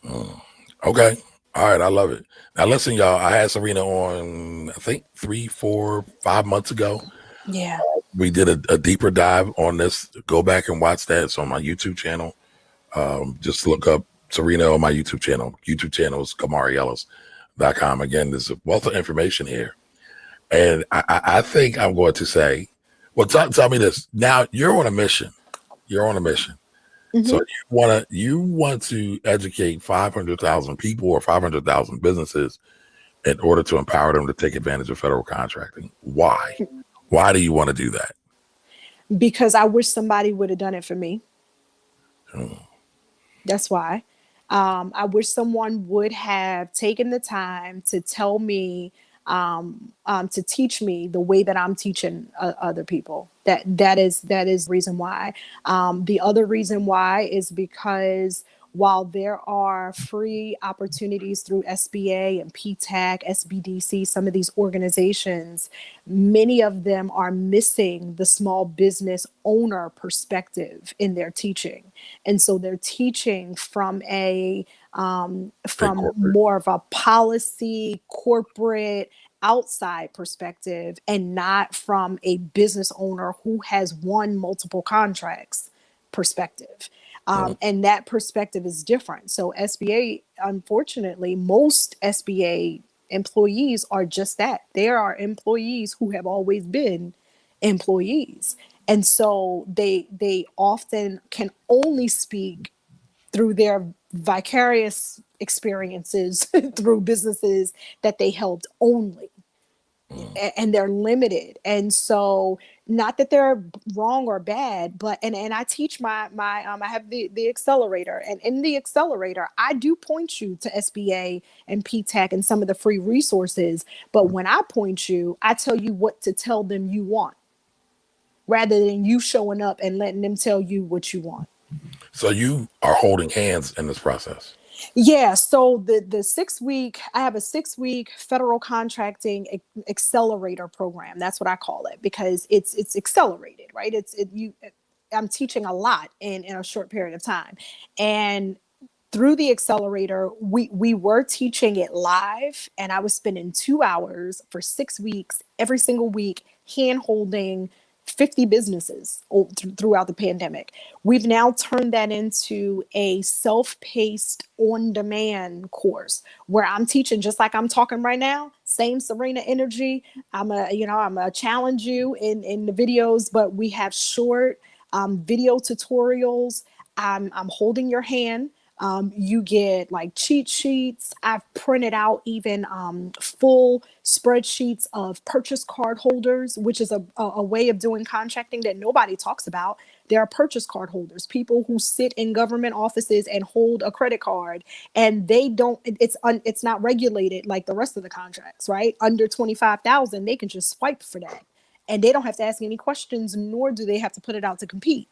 mm. Okay. All right. I love it. Now, listen, y'all. I had Serena on, I think 3, 4, 5 months ago. Yeah. We did a deeper dive on this. Go back and watch that. It's on my YouTube channel. Just look up Serena on my YouTube channel. YouTube channel is KamariEllis.com. Again, there's a wealth of information here. And I think I'm going to say, well, tell me this. Now, you're on a mission. You're on a mission. So Hmm. you want to educate 500,000 people or 500,000 businesses in order to empower them to take advantage of federal contracting. Why? Why do you want to do that? Because I wish somebody would have done it for me. Hmm. That's why. I wish someone would have taken the time to tell me, to teach me the way that I'm teaching other people. That is the reason why. The other reason why is because while there are free opportunities through SBA and PTAC, SBDC, some of these organizations, many of them are missing the small business owner perspective in their teaching. And so they're teaching Big from corporate. more of a policy, corporate, outside perspective, and not from a business owner who has won multiple contracts perspective. Hmm. And that perspective is different. So SBA, unfortunately, most SBA employees are just that. There are employees who have always been employees. And so they often can only speak through their vicarious experiences through businesses that they helped only, Hmm. and they're limited. And so, not that they're wrong or bad, but and I teach I have the accelerator, and in the accelerator I do point you to SBA and PTAC and some of the free resources. But when I point you, I tell you what to tell them you want, rather than you showing up and letting them tell you what you want. So you are holding hands in this process. Yeah, so the 6 week, I have a 6 week federal contracting accelerator program. That's what I call it, because it's accelerated, right? I'm teaching a lot in a short period of time. And through the accelerator, we were teaching it live, and I was spending 2 hours for 6 weeks every single week, hand holding 50 businesses throughout the pandemic. We've now turned that into a self-paced, on-demand course where I'm teaching just like I'm talking right now, same Serena energy. I'm a challenge you in the videos, but we have short video tutorials. I'm holding your hand. You get like cheat sheets. I've printed out even full spreadsheets of purchase card holders, which is a way of doing contracting that nobody talks about. There are purchase card holders, people who sit in government offices and hold a credit card, and they don't. It's not regulated like the rest of the contracts, right? Under 25,000, they can just swipe for that, and they don't have to ask any questions, nor do they have to put it out to compete,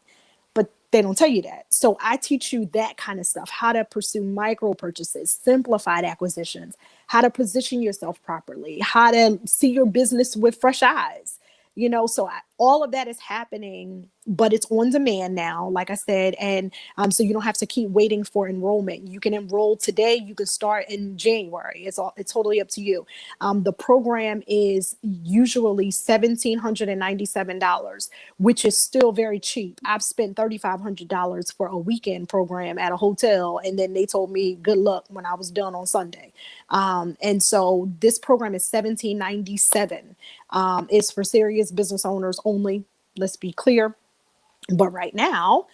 but they don't tell you that. So I teach you that kind of stuff, how to pursue micro purchases, simplified acquisitions, how to position yourself properly, how to see your business with fresh eyes. So all of that is happening, but it's on demand now, like I said. And so you don't have to keep waiting for enrollment. You can enroll today. You can start in January. It's totally up to you. The program is usually $1,797, which is still very cheap. I've spent $3,500 for a weekend program at a hotel, and then they told me good luck when I was done on Sunday. And so this program is $1,797. It's for serious business owners only. Let's be clear. But right now,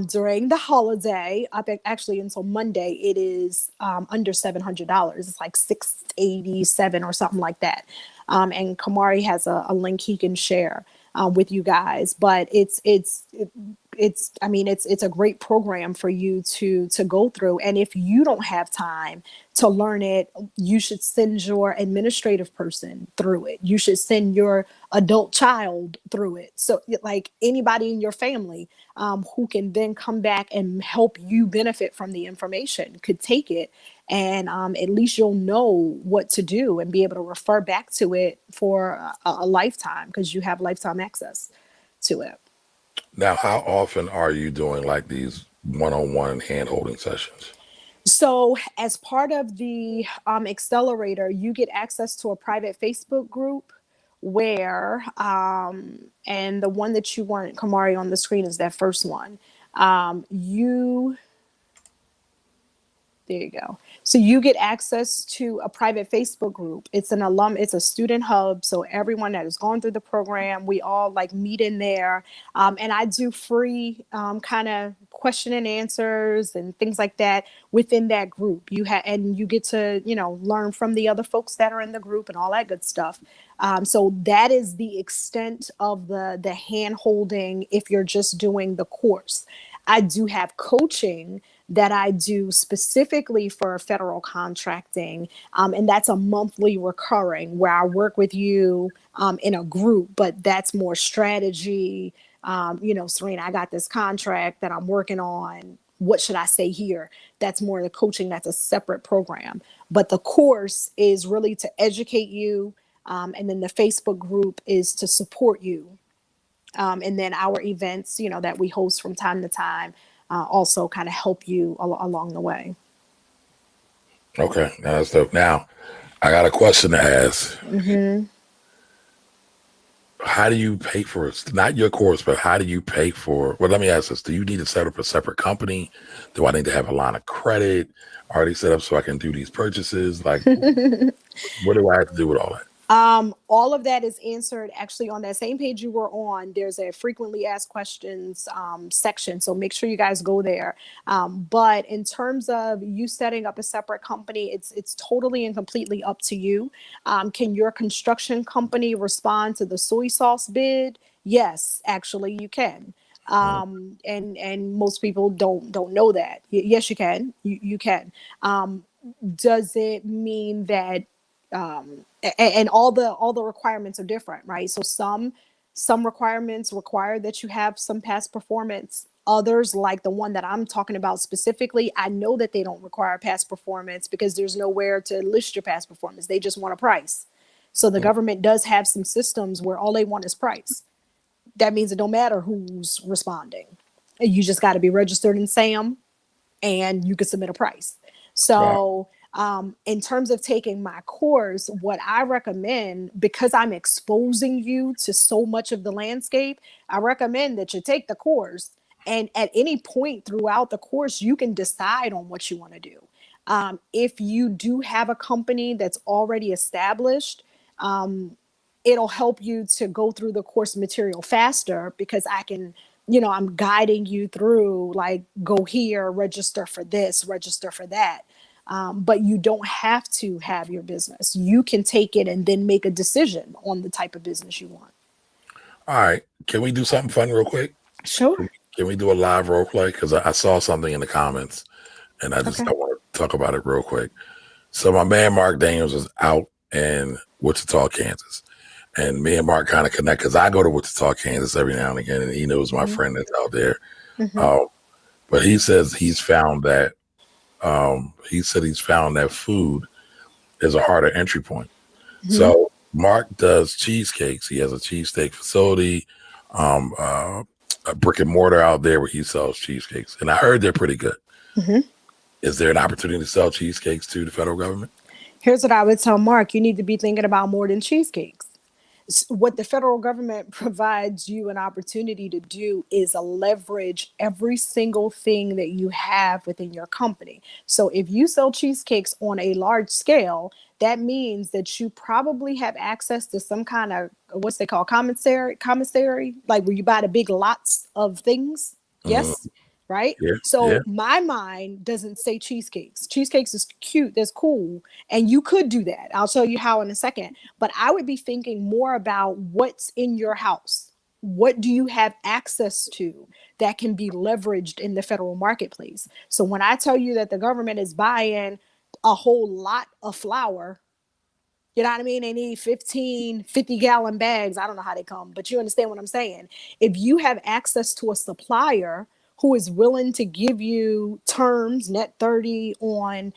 during the holiday, up actually until Monday, it is under $700. It's like 687 or something like that. And Kamari has a link he can share with you guys. But it's a great program for you to go through. And if you don't have time to learn it, you should send your administrative person through it. You should send your adult child through it. So like anybody in your family who can then come back and help you benefit from the information could take it. And at least you'll know what to do and be able to refer back to it for a lifetime, because you have lifetime access to it. Now, how often are you doing like these one-on-one hand holding sessions? So, as part of the Accelerator, you get access to a private Facebook group where, and the one that you want, Kamari, on the screen is that first one. You There you go. So you get access to a private Facebook group. It's a student hub. So everyone that has gone through the program, we all like meet in there. And I do free kind of question and answers and things like that within that group. And you get to, learn from the other folks that are in the group and all that good stuff. So that is the extent of the hand holding if you're just doing the course. I do have coaching that I do specifically for federal contracting. And that's a monthly recurring where I work with you in a group, but that's more strategy. Serena, I got this contract that I'm working on. What should I say here? That's more the coaching. That's a separate program. But the course is really to educate you. And then the Facebook group is to support you. And then our events, that we host from time to time, also kind of help you along the way. Okay, that's dope. Now, I got a question to ask. Mm-hmm. How do you pay for it? Not your course, but how do you pay for? Well, let me ask this: do you need to set up a separate company? Do I need to have a line of credit already set up so I can do these purchases? Like, what do I have to do with all that? All of that is answered actually on that same page you were on. There's a frequently asked questions section. So make sure you guys go there. But in terms of you setting up a separate company, it's totally and completely up to you. Can your construction company respond to the soy sauce bid? Yes, actually you can. And most people don't know that. Yes, you can. You can. Does it mean that and all the requirements are different, right? So some requirements require that you have some past performance. Others, like the one that I'm talking about specifically, I know that they don't require past performance because there's nowhere to list your past performance. They just want a price. So the government does have some systems where all they want is price. That means it don't matter who's responding. You just got to be registered in SAM and you can submit a price. Wow. So in terms of taking my course, what I recommend, because I'm exposing you to so much of the landscape, I recommend that you take the course. And at any point throughout the course, you can decide on what you want to do. If you do have a company that's already established, it'll help you to go through the course material faster because I can I'm guiding you through, like, go here, register for this, register for that. But you don't have to have your business. You can take it and then make a decision on the type of business you want. All right. Can we do something fun real quick? Sure. Can we do a live role play? Because I saw something in the comments and I Okay. want to talk about it real quick. So my man Mark Daniels is out in Wichita, Kansas. And me and Mark kind of connect because I go to Wichita, Kansas every now and again, and he knows my Hmm. friend that's out there. Hmm. Uh, but he says he said he's found that food is a harder entry point. Hmm. So Mark does cheesecakes. He has a cheesesteak facility, um, uh, a brick and mortar out there where he sells cheesecakes, and I heard they're pretty good. Hmm. Is there an opportunity to sell cheesecakes to the federal government? Here's what I would tell Mark: you need to be thinking about more than cheesecakes. What the federal government provides you an opportunity to do is leverage every single thing that you have within your company. So if you sell cheesecakes on a large scale, that means that you probably have access to some kind of what's they call commissary, like where you buy the big lots of things. Yes, Mm, right? yeah, yeah, So my mind doesn't say cheesecakes. Cheesecakes is cute, that's cool, and you could do that. I'll tell you how in a second. But I would be thinking more about what's in your house. What do you have access to that can be leveraged in the federal marketplace? So when I tell you that the government is buying a whole lot of flour, you know what I mean? They need 15, 50-gallon bags. I don't know how they come, but you understand what I'm saying. If you have access to a supplier who is willing to give you terms, net 30 on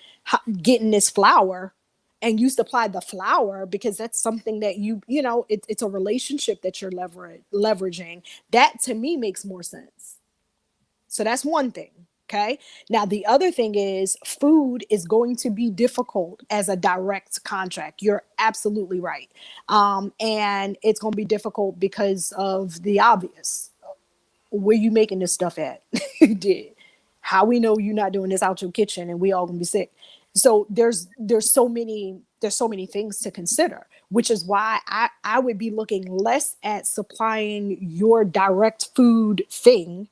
getting this flour, and you supply the flour because that's something that it's a relationship that you're leveraging, that to me makes more sense. So that's one thing. Okay. Now, the other thing is food is going to be difficult as a direct contract. You're absolutely right. And it's going to be difficult because of the obvious. Where you making this stuff at? Did how we know you're not doing this out your kitchen and we all gonna be sick? So there's so many things to consider, which is why I would be looking less at supplying your direct food thing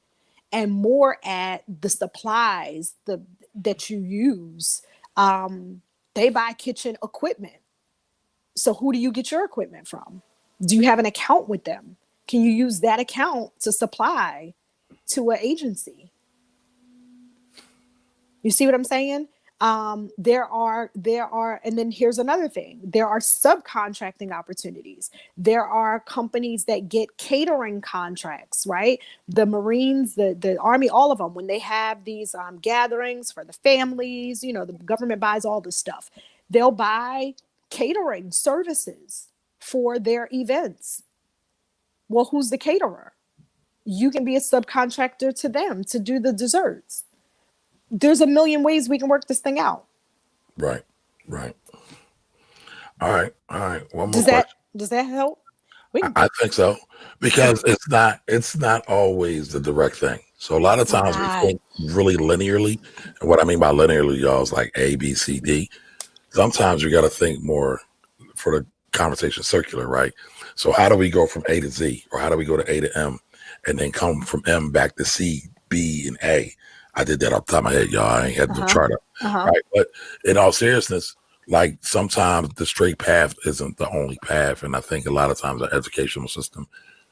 and more at the supplies that you use. They buy kitchen equipment. So who do you get your equipment from? Do you have an account with them? Can you use that account to supply to an agency? You see what I'm saying? There are, and then here's another thing. There are subcontracting opportunities. There are companies that get catering contracts, right? The Marines, the Army, all of them, when they have these gatherings for the families, the government buys all this stuff. They'll buy catering services for their events. Well, who's the caterer? You can be a subcontractor to them to do the desserts. There's a million ways we can work this thing out. right, right. All right, all right. One more Does that question. does that help? We can I think so because it's not always the direct thing. So a lot of it's times we not. think really linearly, and what I mean by linearly, y'all, is like A, B, C, D. Sometimes you got to think more for the conversation circular, right? So how do we go from A to Z, or how do we go to A to M, and then come from M back to C, B, and A? I did that off the top of my head, y'all. I ain't had the Uh-huh. chart up, Uh-huh. right? But in all seriousness, like sometimes the straight path isn't the only path, and I think a lot of times our educational system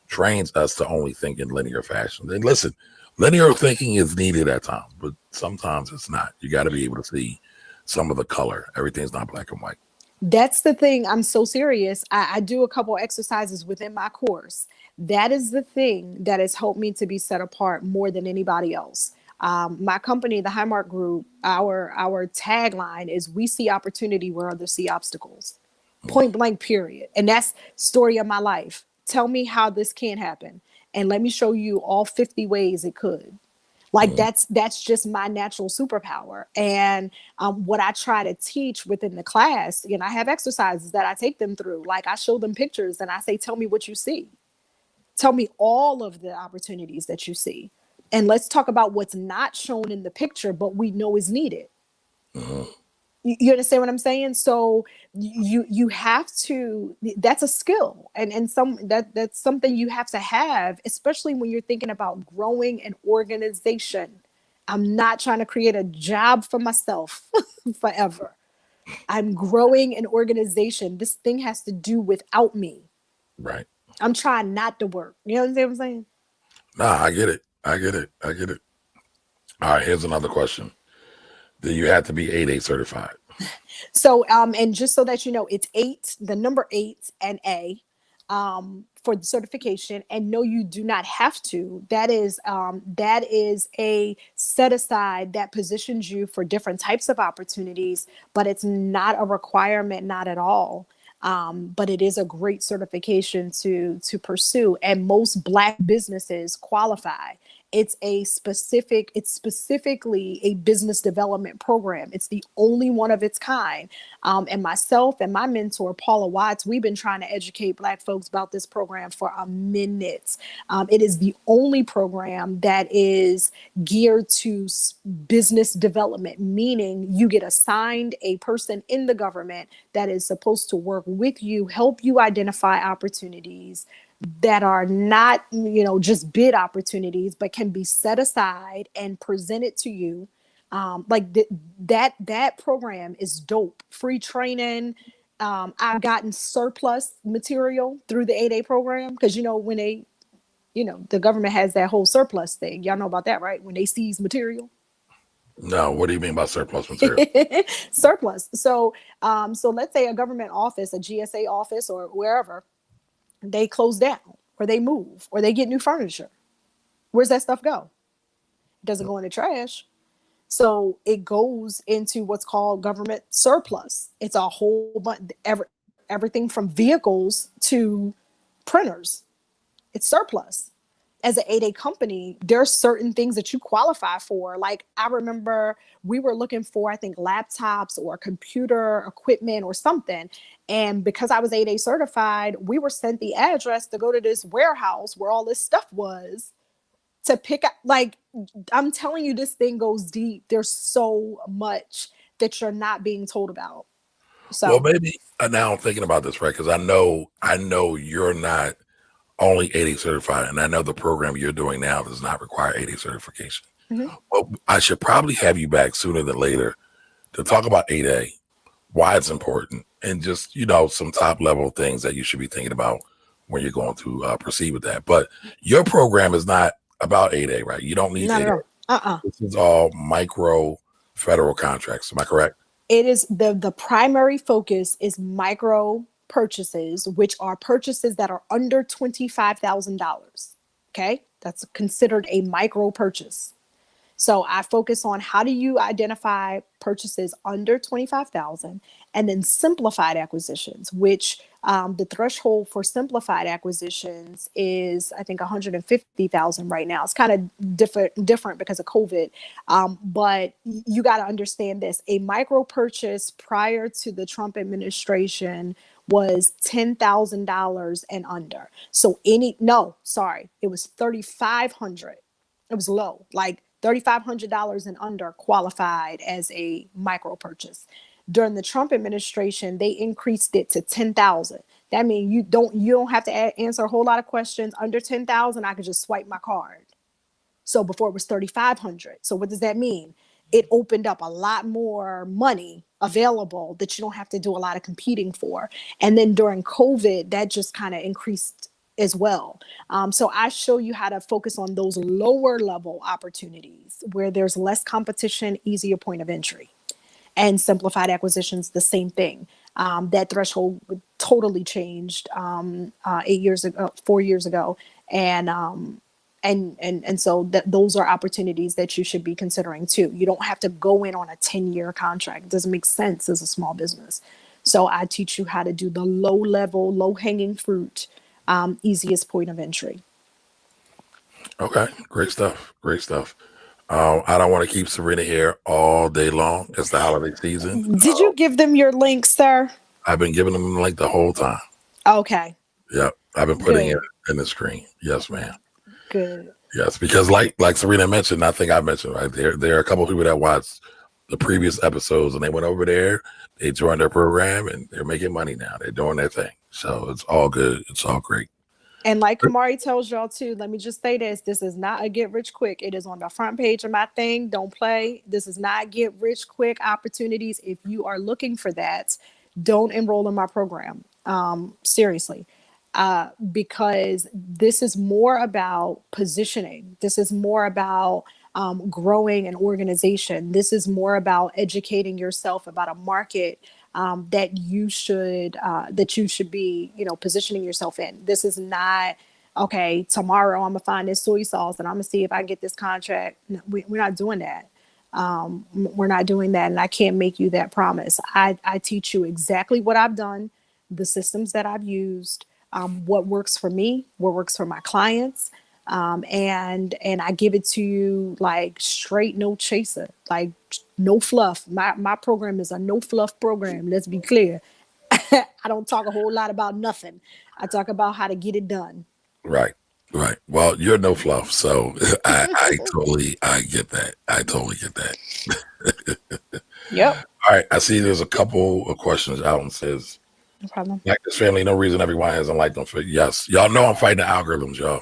trains us to only think in linear fashion. And listen, linear thinking is needed at times, but sometimes it's not. You got to be able to see some of the color. Everything's not black and white. That's the thing. I'm so serious. I do a couple exercises within my course. That is the thing that has helped me to be set apart more than anybody else. My company, the Highmark Group, our tagline is "We see opportunity where others see obstacles." Point blank, period. And that's story of my life. Tell me how this can happen, and let me show you all 50 ways it could. Like Mm, that's just my natural superpower. And what I try to teach within the class, I have exercises that I take them through. Like I show them pictures and I say, tell me what you see. Tell me all of the opportunities that you see, and let's talk about what's not shown in the picture but we know is needed. mhm. You understand what I'm saying? So you have to, that's a skill, and that's something you have to have, especially when you're thinking about growing an organization. I'm not trying to create a job for myself forever. I'm growing an organization. This thing has to do without me. Right. I'm trying not to work. You know what I'm saying? Nah, I get it. I get it. I get it. All right, here's another question. Do you have to be 8A certified? So, and just so that you know, it's eight, the number eight and A, for the certification. And no, you do not have to. That is a set aside that positions you for different types of opportunities, but it's not a requirement, not at all. But it is a great certification to pursue, and most Black businesses qualify. It's specifically a business development program. It's the only one of its kind. And myself and my mentor Paula Watts, we've been trying to educate Black folks about this program for a minute. It is the only program that is geared to business development, meaning you get assigned a person in the government that is supposed to work with you, help you identify opportunities that are not, just bid opportunities, but can be set aside and presented to you. That program is dope. Free training. I've gotten surplus material through the 8A program, because when the government has that whole surplus thing. Y'all know about that, right? When they seize material. No, what do you mean by surplus material? Surplus. So let's say a government office, a GSA office, or wherever, they close down, or they move, or they get new furniture. Where's that stuff go? It doesn't go in the trash. So it goes into what's called government surplus. It's a whole bunch, everything from vehicles to printers. It's surplus. As an 8A company, there are certain things that you qualify for. Like, I remember we were looking for, I think, laptops or computer equipment or something. And because I was 8A certified, we were sent the address to go to this warehouse where all this stuff was, to pick up. Like, I'm telling you, this thing goes deep. There's so much that you're not being told about. Well, So maybe now I'm thinking about this, right? Because I know you're not only 8A certified, and I know the program you're doing now does not require 8A certification. mhm. Well, I should probably have you back sooner than later to talk about 8A, why it's important, and just some top level things that you should be thinking about when you're going to proceed with that. But your program is not about 8A, right? You don't need Not at 8A. all. This is all micro federal contracts. Am I correct? It is the primary focus is micro purchases, which are purchases that are under $25,000. Okay, that's considered a micro purchase. So I focus on how do you identify purchases under 25,000, and then simplified acquisitions, which the threshold for simplified acquisitions is, I think, 150,000 right now. It's kind of different because of COVID. But you got to understand this: a micro purchase prior to the Trump administration was $10,000 and under. So no, sorry, it was 3,500. It was low, like $3,500 and under qualified as a micro purchase. During the Trump administration, they increased it to 10,000. That means you don't have to answer a whole lot of questions. Under 10,000, I could just swipe my card. So before it was 3,500. So what does that mean? It opened up a lot more money available that you don't have to do a lot of competing for. And then during COVID, that just kind of increased as well. So I show you how to focus on those lower level opportunities where there's less competition, easier point of entry. And simplified acquisitions, the same thing. That threshold totally changed 8 years ago, 4 years ago, and so those are opportunities that you should be considering too. You don't have to go in on a 10-year contract. It doesn't make sense as a small business. So I teach you how to do the low level, low hanging fruit, easiest point of entry. Okay, great stuff. Great stuff. I don't want to keep Serena here all day long. It's the holiday season. Did you give them your link, sir? I've been giving them like the whole time. Okay. Yep, I've been putting Good. it in the screen. Yes, ma'am. Good. Yes, because like Serena mentioned, I think I mentioned, right, there are a couple of people that watch the previous episodes, and they went over there, they joined their program, and they're making money now. They're doing their thing. So it's all good. It's all great. And like Kamari tells y'all too, let me just say this is not a get rich quick. It is on the front page of my thing. Don't play. This is not get rich quick opportunities. If you are looking for that, don't enroll in my program. Seriously. Because this is more about positioning. This is more about growing an organization. This is more about educating yourself about a market that you should be, positioning yourself in. This is not okay. Tomorrow I'm gonna find this soy sauce and I'm gonna see if I can get this contract. No, we're not doing that. We're not doing that, and I can't make you that promise. I teach you exactly what I've done, the systems that I've used, what works for me, what works for my clients, and I give it to you like straight, no chaser, like no fluff. My program is a no fluff program. Let's be clear. I don't talk a whole lot about nothing. I talk about how to get it done. Right. Right. Well, you're no fluff, so I get that. I totally get that. Yep, All right. I see there's a couple of questions. Alan says, no problem. like this family, no reason everyone hasn't liked them for yes. Y'all know I'm fighting the algorithms, y'all.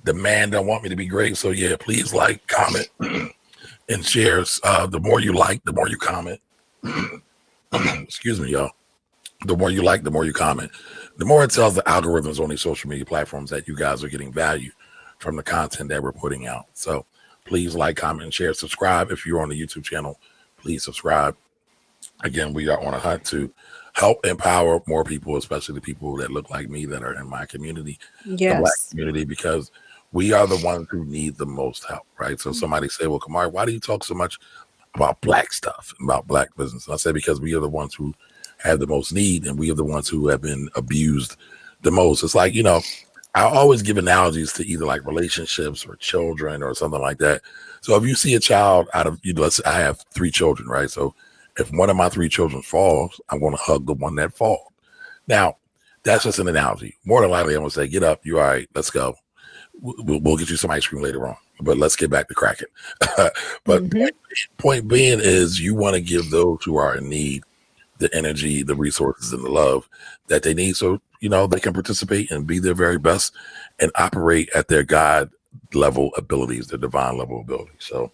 The man don't want me to be great. So yeah, please like, comment, and shares. The more you like, the more you comment. Excuse me, y'all. The more you like, the more you comment. The more it tells the algorithms on these social media platforms that you guys are getting value from the content that we're putting out. So please like, comment, and share. Subscribe if you're on the YouTube channel. Please subscribe. Again, we are on a hunt to help empower more people, especially the people that look like me that are in my community, the Black Yes. community, because we are the ones who need the most help, right? So somebody say, well, Kamar, why do you talk so much about Black stuff, about Black business? And I say, because we are the ones who have the most need, and we are the ones who have been abused the most. It's like, I always give analogies to either like relationships or children or something like that. So if you see a child out of, let's say I have 3 children, right? So if one of my 3 children falls, I'm going to hug the one that falls. Now, that's just an analogy. More than likely, I'm going to say, get up. You all right? Let's go. We'll get you some ice cream later on. But let's get back to cracking. But Mm-hmm. point being is you want to give those who are in need the energy, the resources, and the love that they need so, they can participate and be their very best and operate at their God level abilities, their divine level abilities. So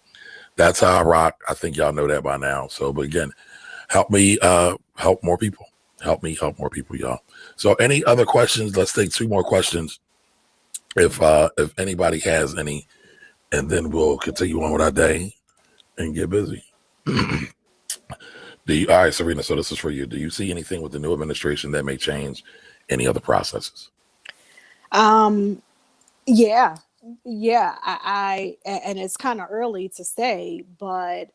that's how I rock. I think y'all know that by now. So, but again, help me help more people. Help me help more people, y'all. So any other questions? Let's take 2 more questions if anybody has any, and then we'll continue on with our day and get busy. All right, Serena, so this is for you. Do you see anything with the new administration that may change any other processes? Um, yeah, yeah. And it's kind of early to say, but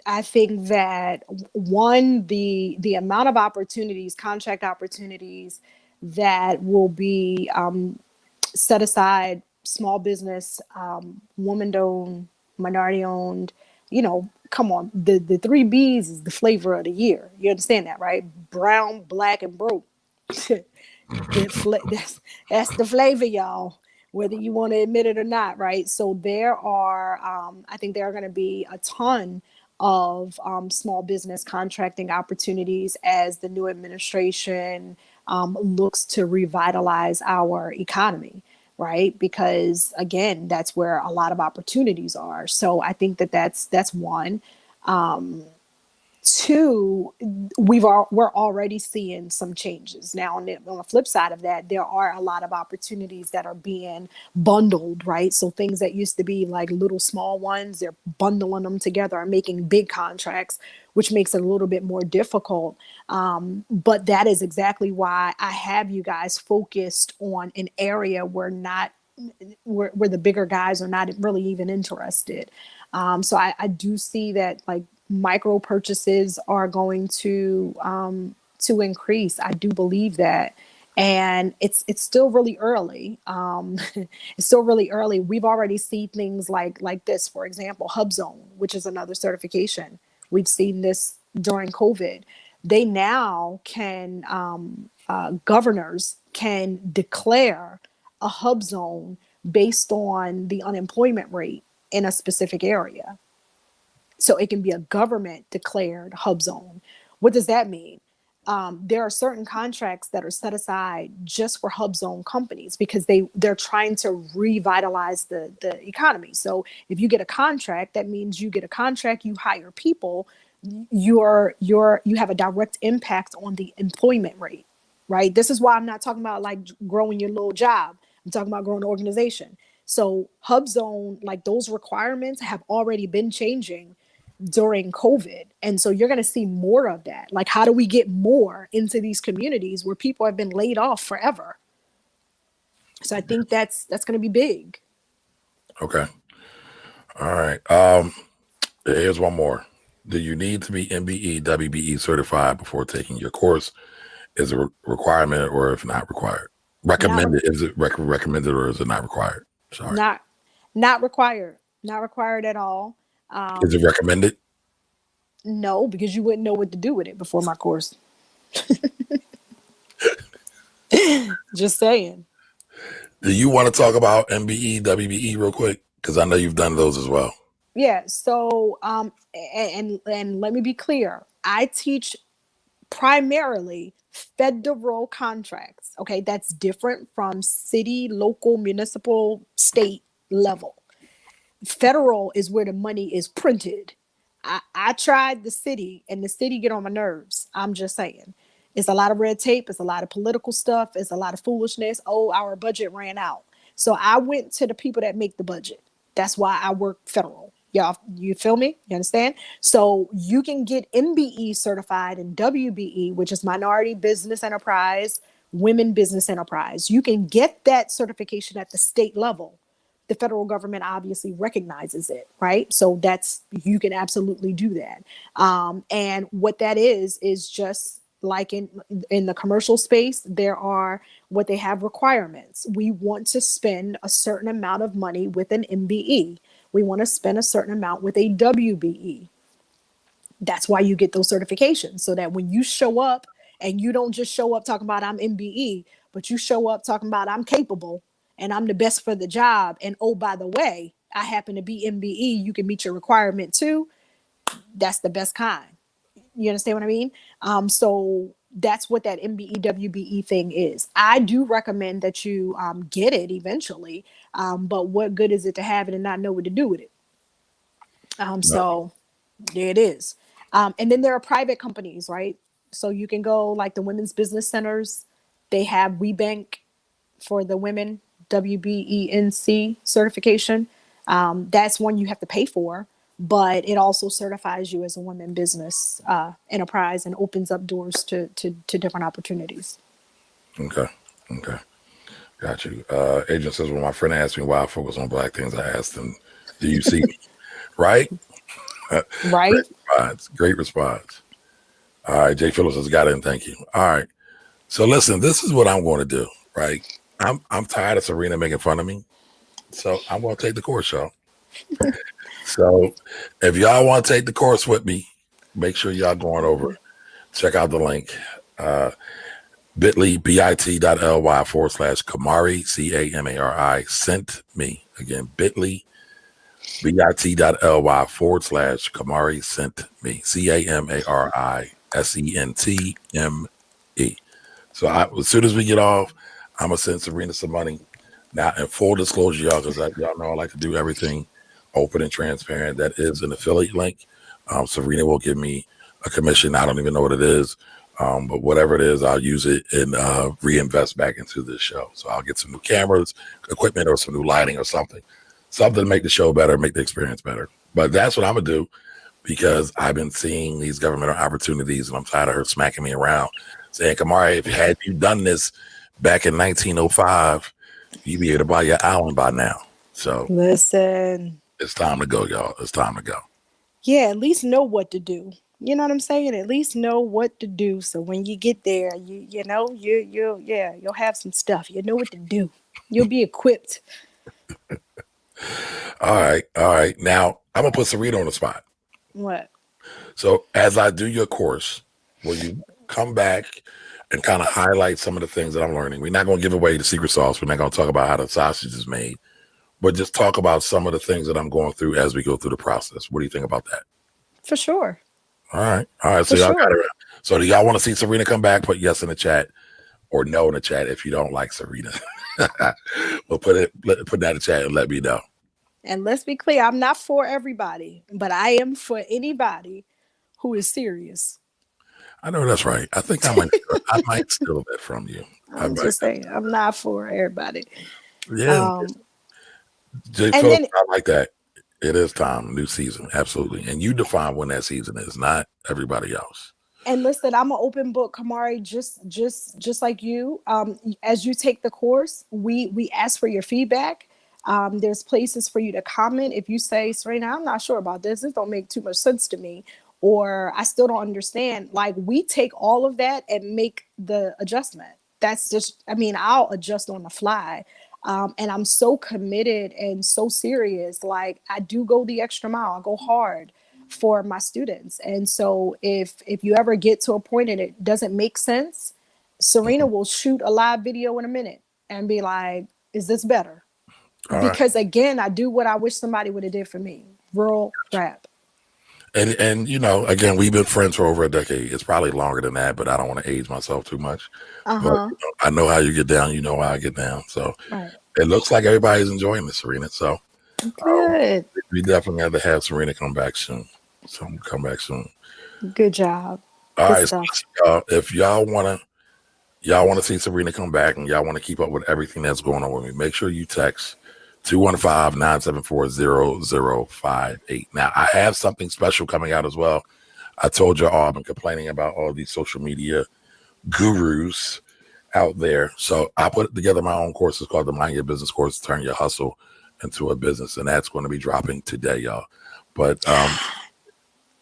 I think that one, the amount of opportunities, contract opportunities that will be set aside, small business, woman owned, minority owned, come on, the 3 B's is the flavor of the year. You understand that, right? Brown, black, and broke. That's the flavor, y'all, whether you want to admit it or not, right? So there are, I think there are going to be a ton of small business contracting opportunities as the new administration looks to revitalize our economy, right? Because again, that's where a lot of opportunities are. So I think that that's one. Two, we're already seeing some changes now. On the flip side of that, there are a lot of opportunities that are being bundled, right? So things that used to be like little small ones, they're bundling them together and making big contracts, which makes it a little bit more difficult. But that is exactly why I have you guys focused on an area where the bigger guys are not really even interested. So I do see that like micro purchases are going to increase. I do believe that. And it's still really early. It's still really early. We've already seen things like this, for example, HubZone, which is another certification. We've seen this during COVID. They now can governors can declare a hub zone based on the unemployment rate in a specific area. So it can be a government declared hub zone. What does that mean? There are certain contracts that are set aside just for hub zone companies because they're trying to revitalize the economy. So if you get a contract, that means you get a contract, you hire people, you have a direct impact on the employment rate, right? This is why I'm not talking about like growing your little job. I'm talking about growing an organization. So hub zone, like those requirements have already been changing during COVID. And so you're going to see more of that. Like, how do we get more into these communities where people have been laid off forever? So I think that's going to be big. Okay. All right. Here's one more. Do you need to be MBE, WBE certified before taking your course? Is it a requirement or if not required? Recommended. Is it recommended or is it not required? Sorry. Not required. Not required at all. Is it recommended? No, because you wouldn't know what to do with it before my course. Just saying. Do you want to talk about MBE, WBE real quick? Because I know you've done those as well. Yeah. So, and let me be clear. I teach primarily federal contracts. Okay, that's different from city, local, municipal, state level. Federal is where the money is printed. I tried the city, and the city get on my nerves. I'm just saying. It's a lot of red tape. It's a lot of political stuff. It's a lot of foolishness. Oh, our budget ran out. So I went to the people that make the budget. That's why I work federal. Y'all, you feel me? You understand? So you can get MBE certified and WBE, which is Minority Business Enterprise, Women Business Enterprise. You can get that certification at the state level. The federal government obviously recognizes it, right? So you can absolutely do that. And what that is just like in the commercial space, there are what they have requirements. We want to spend a certain amount of money with an MBE. We want to spend a certain amount with a WBE. That's why you get those certifications, so that when you show up and you don't just show up talking about I'm MBE, but you show up talking about I'm capable and I'm the best for the job. And oh, by the way, I happen to be MBE. You can meet your requirement too. That's the best kind. You understand what I mean? So that's what that MBE WBE thing is. I do recommend that you get it eventually, but what good is it to have it and not know what to do with it? So there it is. And then there are private companies, right? So you can go like the women's business centers. They have WeBank for the women, WBENC certification. That's one you have to pay for, but it also certifies you as a women business enterprise and opens up doors to different opportunities. Okay. Got you. Agent says, when my friend asked me why I focus on Black things, I asked him, do you see me? Right? Right. Great response. All right. Jay Phillips has got in. Thank you. All right. So listen, this is what I'm going to do, right? I'm tired of Serena making fun of me. So I'm going to take the course, y'all. So if y'all want to take the course with me, make sure y'all going over, check out the link, bit.ly/Kamari, CAMARI, sent me. Again, bit.ly/Kamari, sent me, CAMARISENTME. So as soon as we get off, I'm going to send Serena some money. Now, in full disclosure, y'all, because y'all know I like to do everything open and transparent. That is an affiliate link. Serena will give me a commission. I don't even know what it is. But whatever it is, I'll use it and reinvest back into this show. So I'll get some new cameras, equipment, or some new lighting or something to make the show better, make the experience better. But that's what I'm going to do, because I've been seeing these government opportunities and I'm tired of her smacking me around saying, Kamari, if had you done this back in 1905, you'd be able to buy your island by now. So listen, it's time to go, y'all. It's time to go. Yeah, at least know what to do. You know what I'm saying? At least know what to do. So when you get there, you'll have some stuff. You know what to do. You'll be equipped. All right. Now I'm gonna put Serena on the spot. What? So as I do your course, will you come back and kind of highlight some of the things that I'm learning? We're not gonna give away the secret sauce. We're not gonna talk about how the sausage is made, but just talk about some of the things that I'm going through as we go through the process. What do you think about that? For sure. All right. All right. So For y'all got sure. it. So do y'all want to see Serena come back? Put yes in the chat or no in the chat if you don't like Serena. Well, put that in the chat and let me know. And let's be clear, I'm not for everybody, but I am for anybody who is serious. I know that's right. I think I might steal that from you. I I'm might. just saying, I'm not for everybody. Yeah. Um, Jay and Phillips, then I like that. It is time, new season. Absolutely. And you define when that season is, not everybody else. and listen, I'm an open book, Kamari, just like you. As you take the course, we ask for your feedback. There's places for you to comment. If you say, Serena, I'm not sure about this, this don't make too much sense to me, or I still don't understand, like, we take all of that and make the adjustment. That's just, I mean, I'll adjust on the fly. And I'm so committed and so serious. Like, I do go the extra mile. I go hard for my students. And so if you ever get to a point and it doesn't make sense, Serena Mhm. will shoot a live video in a minute and be like, is this better? All right. Because again, I do what I wish somebody would have did for me. Rural rap. And again, we've been friends for over a decade. It's probably longer than that, but I don't want to age myself too much. But Uh-huh. I know how you get down. You know how I get down. So Right. it looks like everybody's enjoying this, Serena. So Good. we definitely have to have Serena come back soon. So come back soon. Good job. All Good right, so stuff. if y'all wanna see Serena come back and y'all want to keep up with everything that's going on with me, make sure you text 215-974-0058. Now I have something special coming out as well. I told you all I've been complaining about all these social media gurus out there. So I put together my own course. It's called the Mind Your Business course, Turn Your Hustle into a Business. And that's going to be dropping today, y'all. But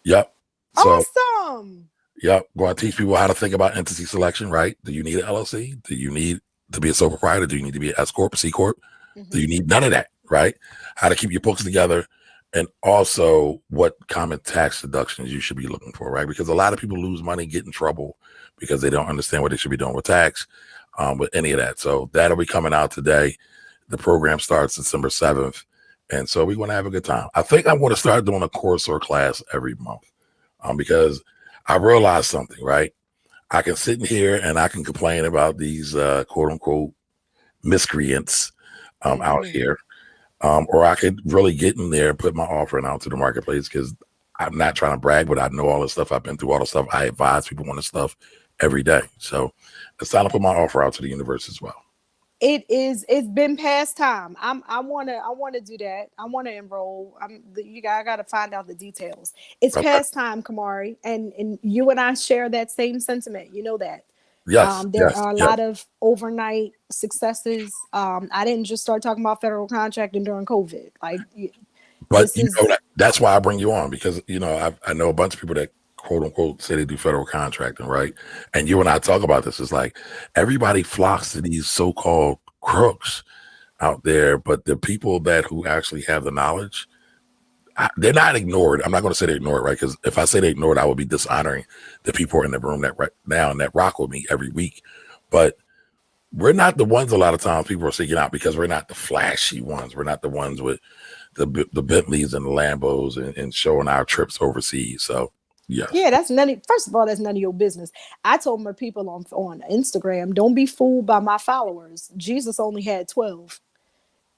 yep. So Awesome. yep, going to teach people how to think about entity selection, right? Do you need an LLC? Do you need to be a sole proprietor? Do you need to be an S Corp, C Corp? Do Mm-hmm. you need none of that, right? How to keep your books together, and also what common tax deductions you should be looking for, right? Because a lot of people lose money, get in trouble because they don't understand what they should be doing with tax, with any of that. So that'll be coming out today. The program starts December 7th. And so we want to have a good time. I think I'm going to start doing a course or class every month, because I realized something, right? I can sit in here and I can complain about these quote unquote miscreants out Mm-hmm. here, or I could really get in there and put my offering out to the marketplace, because I'm not trying to brag, but I know all the stuff. I've been through all the stuff. I advise people on this stuff every day. So it's time to put my offer out to the universe as well. It's been past time. I wanna do that. I want to enroll. I gotta find out the details. It's Okay. past time, Kamari, and you and I share that same sentiment. You know that. Yes, There yes, are a yes. lot of overnight successes. I didn't just start talking about federal contracting during COVID. Like, But this is that's why I bring you on, because I know a bunch of people that quote unquote say they do federal contracting, right? And you and I talk about this. It's like everybody flocks to these so-called crooks out there, but the people that who actually have the knowledge, they're not ignored. I'm not going to say they ignore it, right? Because if I say they ignore it, I would be dishonoring the people in the room that right now and that rock with me every week. But we're not the ones a lot of times people are seeking out, because we're not the flashy ones. We're not the ones with the Bentleys and the Lambos and showing our trips overseas. So yes, yeah. That's none. First of all, that's none of your business. I told my people on Instagram, don't be fooled by my followers. Jesus only had 12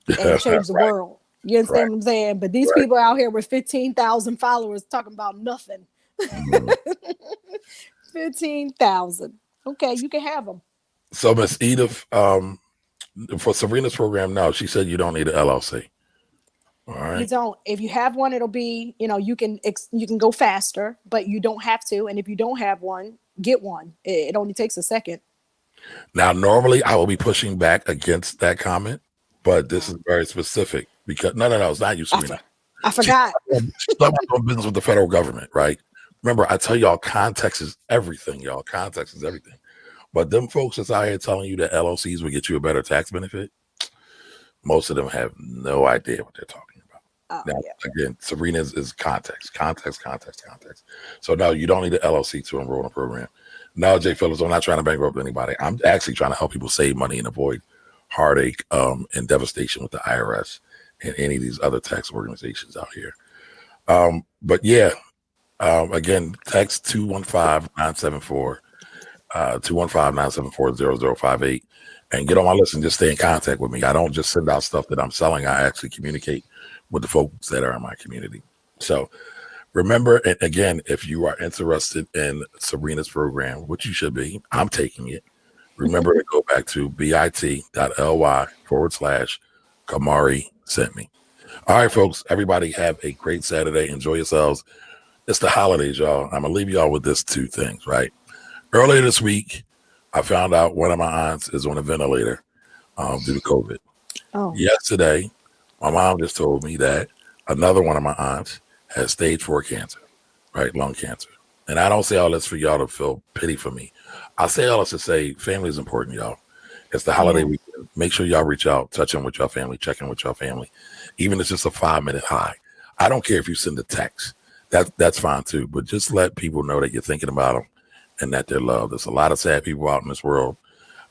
and changed the right, world. You right, understand what I'm saying? But these right. people out here with 15,000 followers talking about nothing. Mhm. 15,000. Okay, you can have them. So Miss Edith, for Serena's program, no, she said you don't need an LLC. All You right. don't. If you have one, it'll be, you can go faster, but you don't have to. And if you don't have one, get one. It only takes a second. Now, normally I will be pushing back against that comment, but this Oh, is very specific because no, it's not you, I, Serena. for, I She's forgot. she's talking about doing business with the federal government, right? Remember, I tell y'all, context is everything, y'all. Context is everything. But them folks that's out here telling you that LLCs will get you a better tax benefit, most of them have no idea what they're talking about. Oh Now, yeah. again, Serena's is context. So no, you don't need an LLC to enroll in a program. No, Jay Phillips, I'm not trying to bankrupt anybody. I'm actually trying to help people save money and avoid heartache, and devastation with the IRS and any of these other tax organizations out here. But yeah, Again, text 215-974 215-974-0058 and get on my list and just stay in contact with me. I don't just send out stuff that I'm selling. I actually communicate with the folks that are in my community. So remember, and again, if you are interested in Serena's program, which you should be, I'm taking it. Remember to go back to bit.ly/Kamari sent me. All right, folks, everybody have a great Saturday. Enjoy yourselves. It's the holidays, y'all. I'm going to leave y'all with this two things, right? Earlier this week, I found out one of my aunts is on a ventilator due to COVID. Oh, Yesterday, my mom just told me that another one of my aunts has stage 4 cancer, right? Lung cancer. And I don't say all this for y'all to feel pity for me. I say all this to say family is important, y'all. It's the holiday yeah. weekend. Make sure y'all reach out, touch in with your family, check in with your family. Even if it's just a 5-minute hi. I don't care if you send a text. That's fine too. But just let people know that you're thinking about them and that they're loved. There's a lot of sad people out in this world.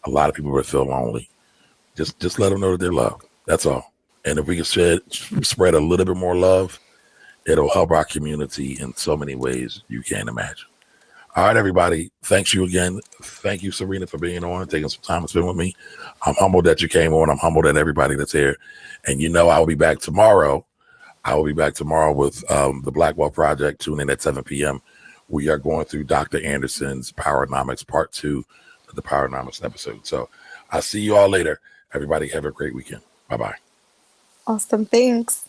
A lot of people that feel lonely. Just let them know that they're loved. That's all. And if we can spread a little bit more love, it'll help our community in so many ways you can't imagine. All right, everybody. Thanks you again. Thank you, Serena, for being on, taking some time to spend with me. I'm humbled that you came on. I'm humbled at everybody that's here. And you know, I will be back tomorrow. I will be back tomorrow with the Blackwell Project. Tune in at 7 p.m. We are going through Dr. Anderson's Powernomics Part 2 of the Powernomics episode. So I'll see you all later. Everybody have a great weekend. Bye-bye. Awesome. Thanks.